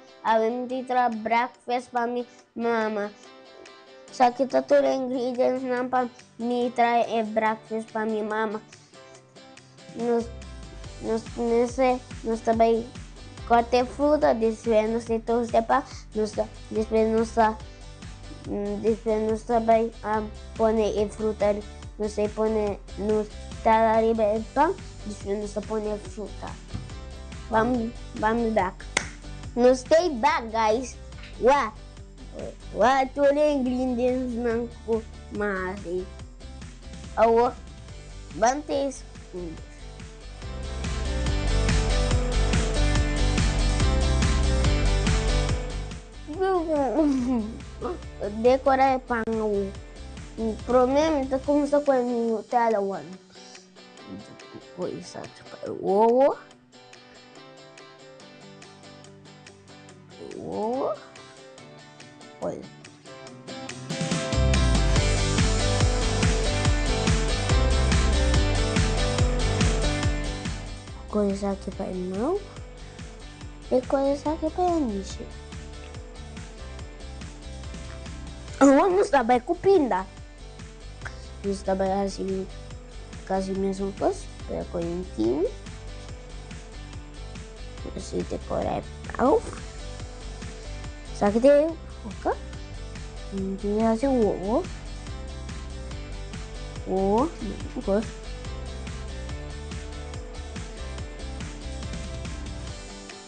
breakfast para minha mama. Só que tá tudo ingredients não para me trazer breakfast para minha mama. Nós também corte fruta, depois nós toast para depois nós também põe fruta, nós põe nos talariba e pão, depois nós põe fruta. Vamos back. No stay back, guys. What all ingredients ng kumari? Awo, bantis. Decorar pang. Problema é começar com o talawan. Coisa tipo, olha. Coisa aqui para irmão e coisa aqui para Anishi. Vamos trabalhar com pinda. Vamos trabalhar assim, quase mesmo coisa, para correntinho. Assim decorar pau. Sakit ya, oke? Ini hasil bagus.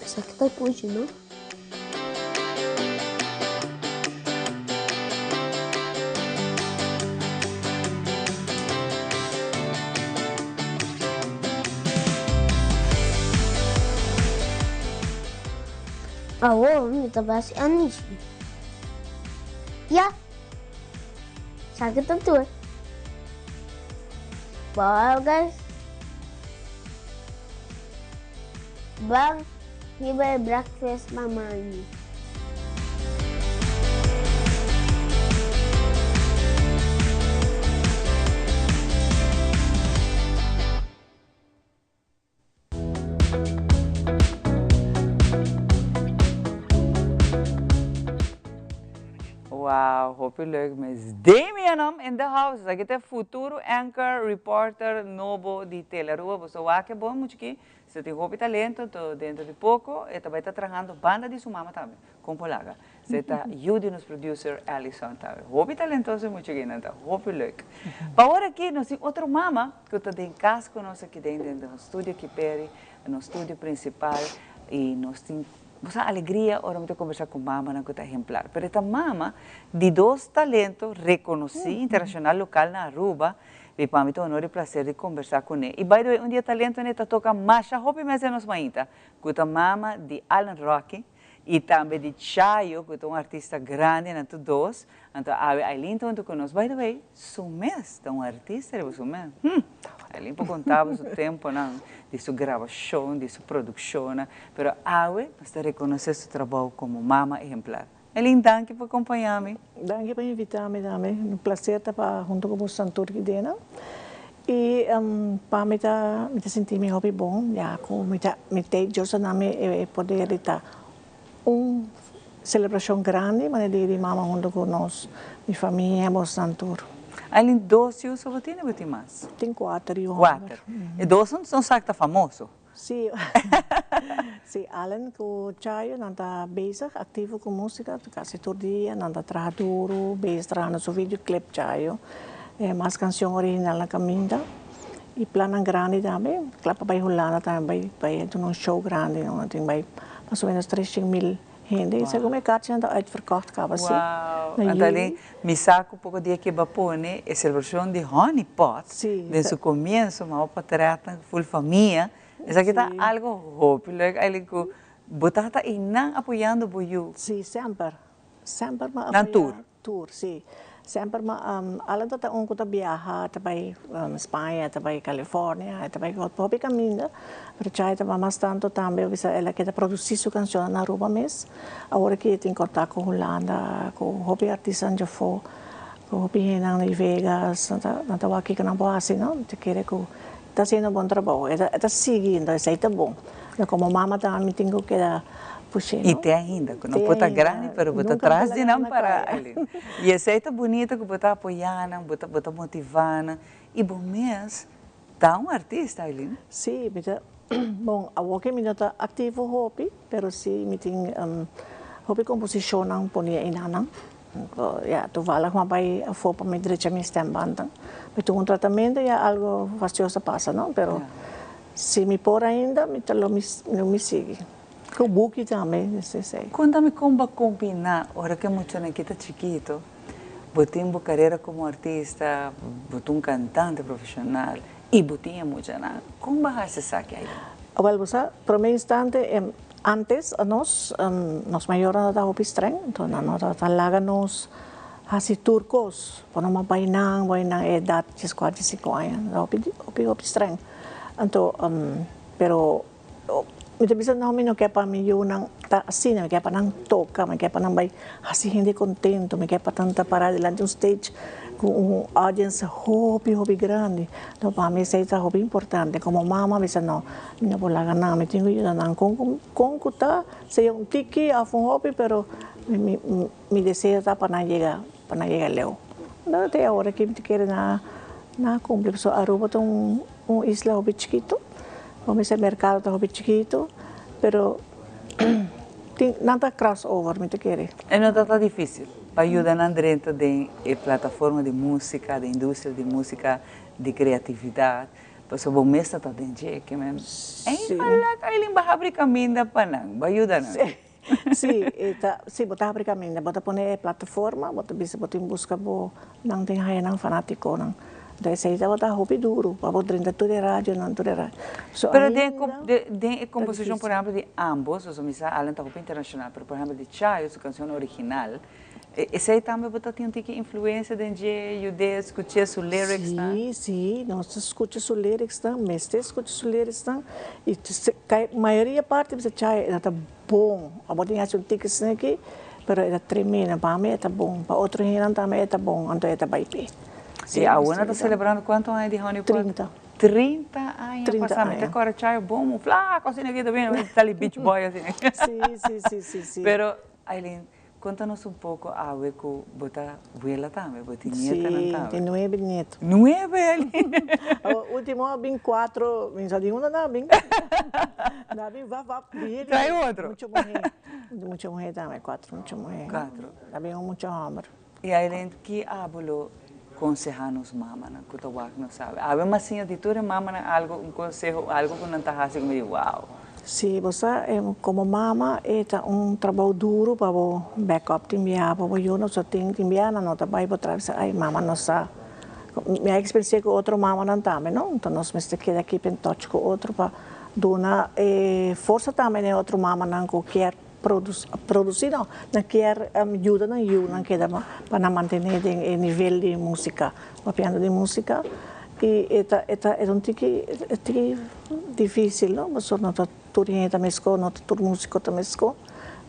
Sakit aja puji no. Kita bahas Anishi. Ya, sakit tentu. Bawah guys. Bang, ini breakfast mama ini. Wow, hope leuk, mas Damian in the house. Aqui tem futuro anchor, reporter, novo de Telerua. Você vai que bom, muito que você tem hope talento, tô dentro de pouco, e também está trabalhando banda de sua mama também, com polaga. Você está ajudando nos producer Alison também. Hope talentoso muito que não tá, hope leuk. Para agora aqui nós temos outra mama que está em casa conosco aqui dentro do estúdio que pere, no estúdio principal, e nós temos Bosa alegria, ora muito conversar com mama na coisa exemplar. Pero esta mama de dois talentos reconhecidos internacional local na Aruba, e para mim é um honor e prazer de conversar com ele. E by the way, dia talento neta toca Masha Hopi mesmo nos mainta, com a mama de Alan Rocky e também de Chayo, que é um artista grande na todos. Então a Aileen está conosco. By the way, Sumés, é um artista, é Sumés. Aileen contava o tempo de sua gravação, de sua produção, mas Awe está reconhecer seu trabalho como mama exemplar. Aileen, danke por acompanhar-me. Danke por invitar-me, dame. Um prazer estar junto com você na Turquia. E para me sentir me hobby bom, já com me eu só name poder estar celebração grande, mas de mama junto com nós, minha família, meus santos. Aileen, dois filhos você tem mais? Tem 4. 4. E dois são sabe famoso? Sim. Sim, Alan com Chayo, nanda bezig, ativo com música, quase todo dia, nanda trabalhador, bezig trabalhando no videoclip Chayo, mais canção original na caminda. E plano grande também, claro, para Holanda também, para um show grande, não tem mais ou menos 300,000 Hindi, sa gumikatsi na uitverkocht ka ba si? Wow! Então, me saco um pouco de que bapone, essa versão de Honey Pot, desde o começo, uma opa trata, full família, isso aqui tá algo hope, like, botata e não apoiando o Buiu. Sim, sempre. Sempre ma apoiar. Tour, sim. Sempre ma, alam tata un kuta biyaha, tabay Spanya, tabay California, tabay hobi caminda, pero chay taba mas tanto tambe, bisa ela kita produzir su canción na Aruba mes, agora que tem contato com Holanda, com hobi artisan já fo, com hobi hinang em Vegas, nata waki ka nang boasi, não? Te querer que tá sendo bom trabalho, tá seguindo, isso aí tá bom. Como mama também tenho que dar puxei, e tem ainda, que não pode grande, mas pode atrás de não parar. E essa é bonita que pode apoiar, pode motivar. E bom mês, tá um artista, Aileen? Sim, bom, a que me está ativo hobby, pero sim, me tem hobby composição não ponia inanang. Ja, tu vale uma bai a for para me direita me stembanda. Mas tu tratamento é algo fastidioso passa, não? Pero se me por ainda, me telo me sigue. Com o book também, sei. Conta-me como vai combinar, hora que muito naquita chiquito, botem uma carreira como artista, botem cantante profissional e botem muito na. Como vai se saque aí? Well, você, para mim instante, antes nós maiores da hopi streng, então nós talaga nós hasi turcos, para uma bainang edad de 45 anos, hopi streng. Então, pero Mita bisa na kami no kaya pa mi yun ng tasin, kaya pa nang toka, kaya pa nang bay hasi hindi contento, kaya pa tanta para delante un stage com um audience hopi grande. Então para mim isso é hopi importante. Como mama bisa no, minha bolaga na, me tenho yun nang kung kuta, sei um tiki a fun hopi, pero mi deseo ta para llegar leo. Não até a hora que me quer na cumprir, so Aruba tong isla hopi chiquito. Vamos ao mercado tá hobi chiquito, pero nada crossover, me te quer. É não tá difícil. Para ajudar na dentro de plataforma de música, de indústria de música, de criatividade. Pois o bom mestre tá dentro que mesmo. É falar que ele vai abrir caminho da panang, vai ajudar não. Sim, botar abrir caminho, botar poner plataforma, botar em busca bo nang tem haya nang fanatico nang. Daí sai da botar hobi duro, para botar dentro tudo de rádio, não tudo de rádio. Pero de composição, por exemplo, de ambos, ou seja, além da hobi internacional, por exemplo, de Chayo, sua canção original, esse aí também botar tem que influência de eu escutar os lyrics, tá? Sim, nós escutamos os lyrics, tá? Mestre escuta os lyrics, tá? E a maioria parte de Chayo é bom, a botar um ticket aqui, pero é tremenda, para mim é bom, para outro gente também é bom, então é bem. Sim, a UNA está celebrando quantos anos de Honey Pot? 30. 30 anos. 30 anos. Agora, Chayo, bom, flaco, assim, aqui também, está ali beach boy, assim. Sim. Pero, Aileen, conta-nos um pouco a ver que botar abuela também, botar nieta não também. Tem 9 netos. 9, Aileen? O último, vem 4, vem só de uma, não, vem. Não, vem, vá. Trai outro. Muita mulher também, 4, muita mulher. 4. Também muito homem. E Aileen, que abuelo aconselhar-nos mama, que o tawak não sabe. Há uma assinatura mama algo um conselho, algo que não está assim meio uau. Sim, você como mama é trabalho duro para o backup de minha, para o não só tem de minha não tá vai botar ai mama não sabe. Minha experiência com outro mama não também não, então nós mesmo que daqui pen touch com outro para dona força também é outro mama não qualquer produzir não quer ajuda não não queda para manter o nível de música, o piano de música e é um tique difícil não, mas não tá tudo também esco, não tá tudo músico também esco,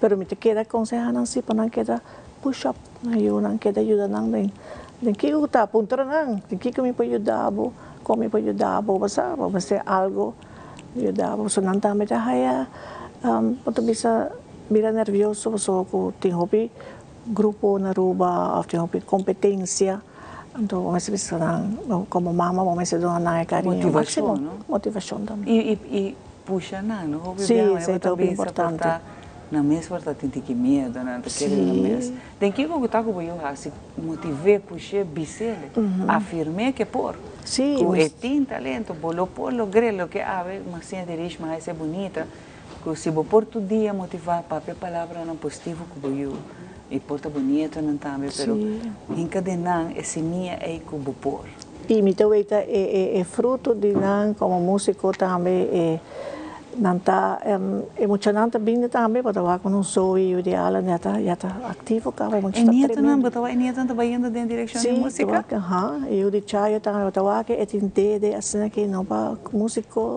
pero me te queda aconselhar não se para não queda push up não queda ajuda não tem que eu tá apontar não tem que me pode ajudar como me pode ajudar vamos ser algo ajudar você não também tá aí para bisa Mira nervioso, porque tem hobby grupo na Aruba, ou tem hobby competência. Então, vamos pensar, como mama, vamos pensar na carinho máximo. Motivação também. E puxa, não, hobby sim, isso é muito importante. Na mesa, tem que medo, não tem que na mesa. Tem que gostar com o assim, motivar, puxar, bicele, afirmar que por. Sim. Com tem talento, bolo grelo que ave, mas sem dirige, mas é bonita. que se você por todo dia motivar para a palavra não positivo que eu e porta bonito não também, pero encadenar esse minha é que eu por. E me teu é fruto de não como músico também nanta emocionante bem também para falar com um Zoe ideal já tá ativo cá vai muito tremendo. Não botar nie tanto vai indo dentro direção de música. Eu de chaio também para falar que é entende assim que não para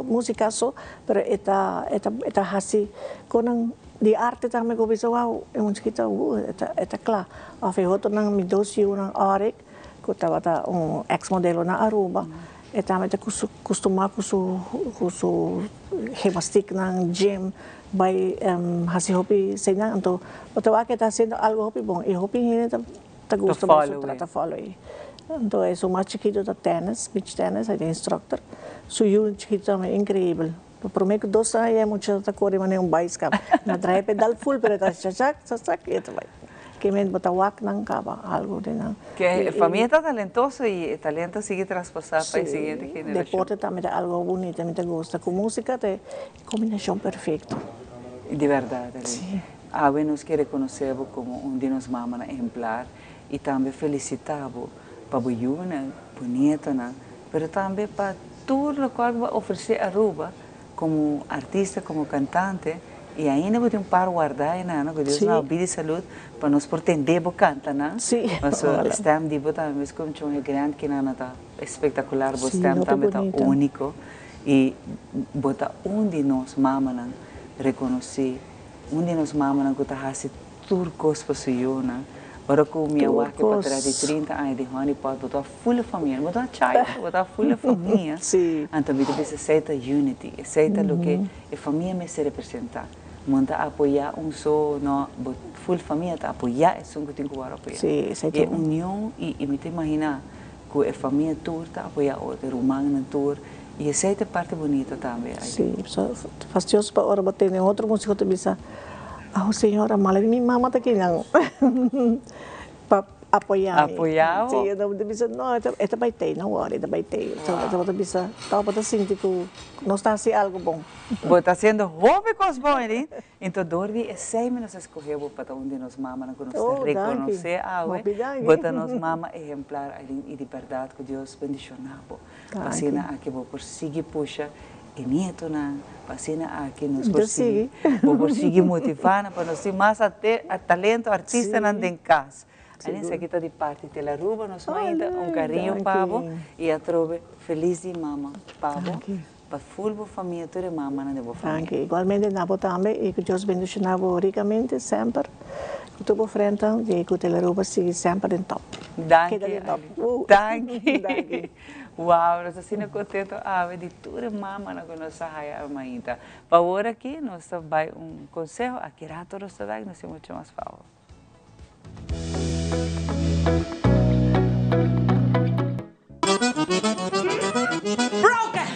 música só, pero eta hasi com di arte também que visual é muito kita eta claro. A feito nang mi dosio nang Arik que estava ex-modelo na Aruba. E também te costuma com o gimnastic ng gym by hasi hopi sa inang então o que está sendo algo hopi bom e hopi hindi ta gusto ba so trata follow então é so mais chiquito da tennis beach tennis é instructor so yun chiquito também incrível por mim que 2 anos é muito ta corre mané bike cap na drive pedal full pero ta chachak e também que me botawak nang kaba algo de nang que a família está talentosa e o talento sigue traspasado para a seguinte geração. Deporte também é algo bonito, me gusta. Com música é combinação perfeita. De verdade. Sim. A nos quer reconhecer como de nos mamas exemplar e também felicitá-lo para a boiuna bonita, mas também para tudo o qual vai oferecer a Aruba como artista, como cantante. E ainda vou ter par guardar ainda, que Deus nos abençoe de saúde para nos pretender cantar, não? Sim. Mas o stem de botar mesmo como um grande que não está espetacular, o stem também está único e botar de nós mamas reconhecer, de nós mamas que está fazendo tudo coisa para sua não? Ora com minha avó que para trás de 30 anos de Rony pode botar full família, botar chai, botar full família. Sim. Então vida precisa aceita unity, aceita o que a família me se representa. Monta apoiar só não full família tá apoiar é só que tem que apoiar. Sim, é união e me te imaginar que a família toda tá apoiar outra, o humano toda e essa é a parte bonita também. Sim, fastidioso para ora bater em outro músico te bisa. Senhora, mal minha mamãe tá aqui não. Para apoiar. Apoiar. Sim, eu te bisa não, esta vai ter, não hora, esta vai ter. Então, te bisa, tá para sentir que não está assim algo bom. Você está sendo hobby com os bons, né? Então, Dorvi, é 6 minutos escolher para onde nos mamas não conhece, reconhecer a você nos mamas exemplar e de verdade que Deus bendicionava. Assim, aqui vou por seguir puxa e nieto na, assim, aqui nos por seguir motivando para nós ter mais talento artista não tem casa. Aí nessa aqui está de parte de la Aruba, nos manda carinho pavo e a trove feliz de mama pavo. Para full família, toda mama na debo família. Igualmente na também e que Deus bendicionava ricamente sempre. Que tu frente e que a Aruba siga sempre em top. Danke. Danke. Uau, nós assim contento de toda mama na nossa raia ainda. Para agora aqui nós vai conselho aqui a todos também nós temos muito mais favor. Broken!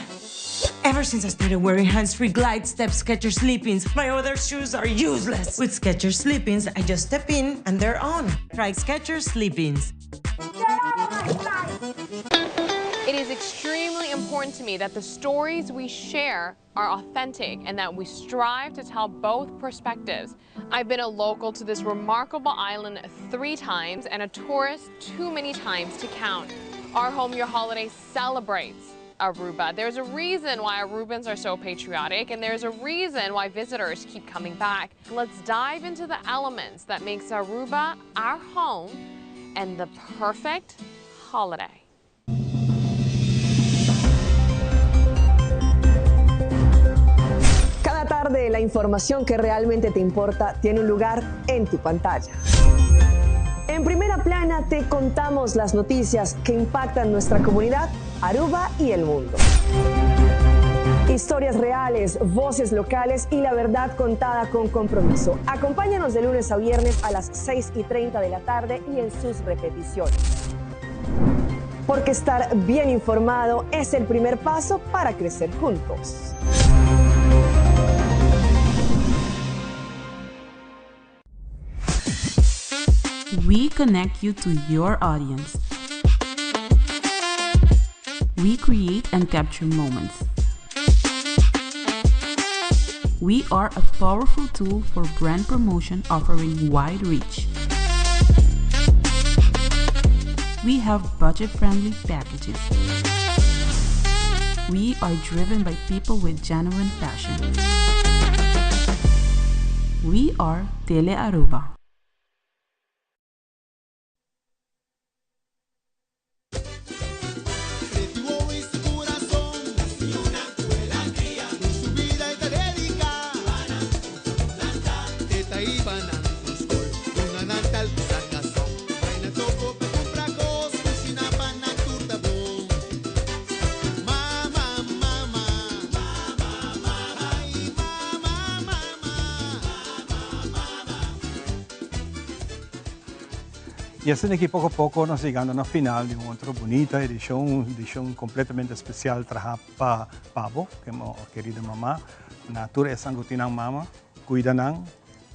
Ever since I started wearing hands-free Glide Step Skechers Sleep-ins, my other shoes are useless. With Skechers Sleep-ins, I just step in and they're on. Try Skechers Sleep-ins. It is extremely important to me that the stories we share are authentic and that we strive to tell both perspectives. I've been a local to this remarkable island 3 times and a tourist too many times to count. Our Home Your Holiday celebrates Aruba. There's a reason why Arubans are so patriotic, and there's a reason why visitors keep coming back. Let's dive into the elements that makes Aruba our home and the perfect holiday. Cada tarde la información que realmente te importa tiene un lugar en tu pantalla. En Primera Plana te contamos las noticias que impactan nuestra comunidad, Aruba y el mundo. Historias reales, voces locales y la verdad contada con compromiso. Acompáñanos de lunes a viernes a las 6:30 de la tarde y en sus repeticiones. Porque estar bien informado es el primer paso para crecer juntos. We connect you to your audience. We create and capture moments. We are a powerful tool for brand promotion offering wide reach. We have budget-friendly packages. We are driven by people with genuine passion. We are Tele Aruba. Y así que poco a poco nos llegando al final de otra bonita edición completamente especial para Pabo, que mi querida mamá, natura es algo tiene mamá, cuidan,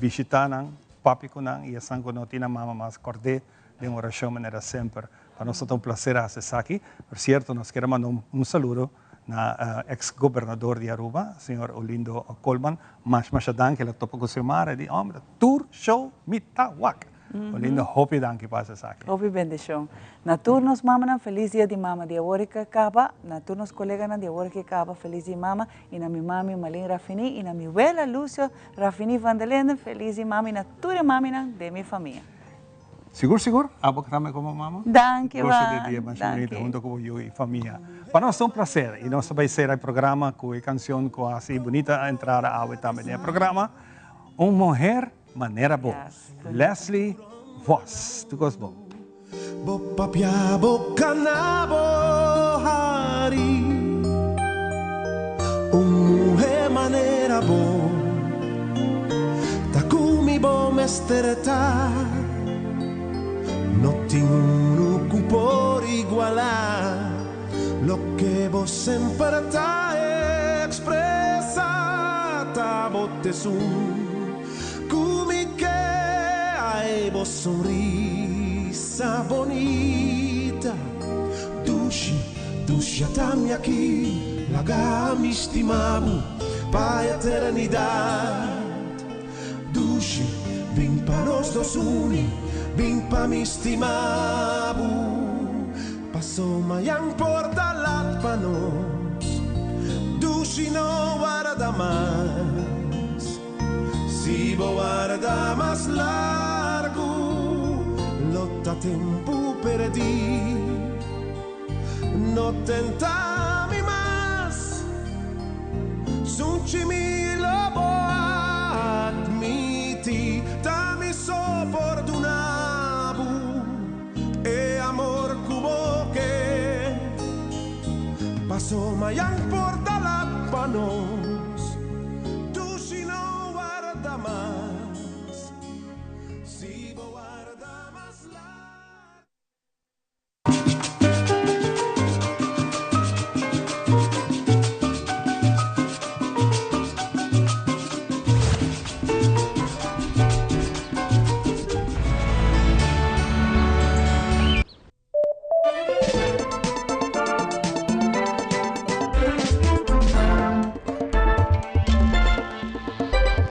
visitan, papi con y es algo no tiene mamá más cordial de una oración manera siempre. Para nosotros un placer hacer aquí. Por cierto, nos queremos mandar un saludo al ex-gobernador de Aruba, señor Olindo Colman, más que le topo con su madre, de hombre, tour show mitawak. Olindo, hopi danke pasa aqui. Hopi bendição. Na turnos mama feliz dia de mama de agora que acaba, na turnos colega de agora que acaba feliz de mama e na minha mami Malin Rafini e na minha abuela Lúcio Rafini van der Linden feliz de mama e na tua mami de minha família. Seguro? Abo que também como mama? Danke, Gosto de dia mais bonito junto com eu e família. Para nós é um prazer e nós vai ser o programa com a canção com assim bonita entrada ao também no programa. Mulher Maneira boa. Yes. Leslie Voss. Tu gosta bom? Bopapiabo canabo hari. Mulher maneira boa. Takumi bom esterta. No tenho por igualar. Lo que vos sempre ta expressa. Ta bottesum. Vos sonrisa bonita, dushi aqui, laga me estimamo para eternidade. Dushi, vim para nós dois uni, vim para me estimamo. Passou manhã porta lá para nós, dushi não guarda mais, se guarda mais largo. Lotta tempo perdi, no tentami más, sunci-mi lobo admiti, dami soportunabu, e amor cubo que, pasó mayan por dalapano.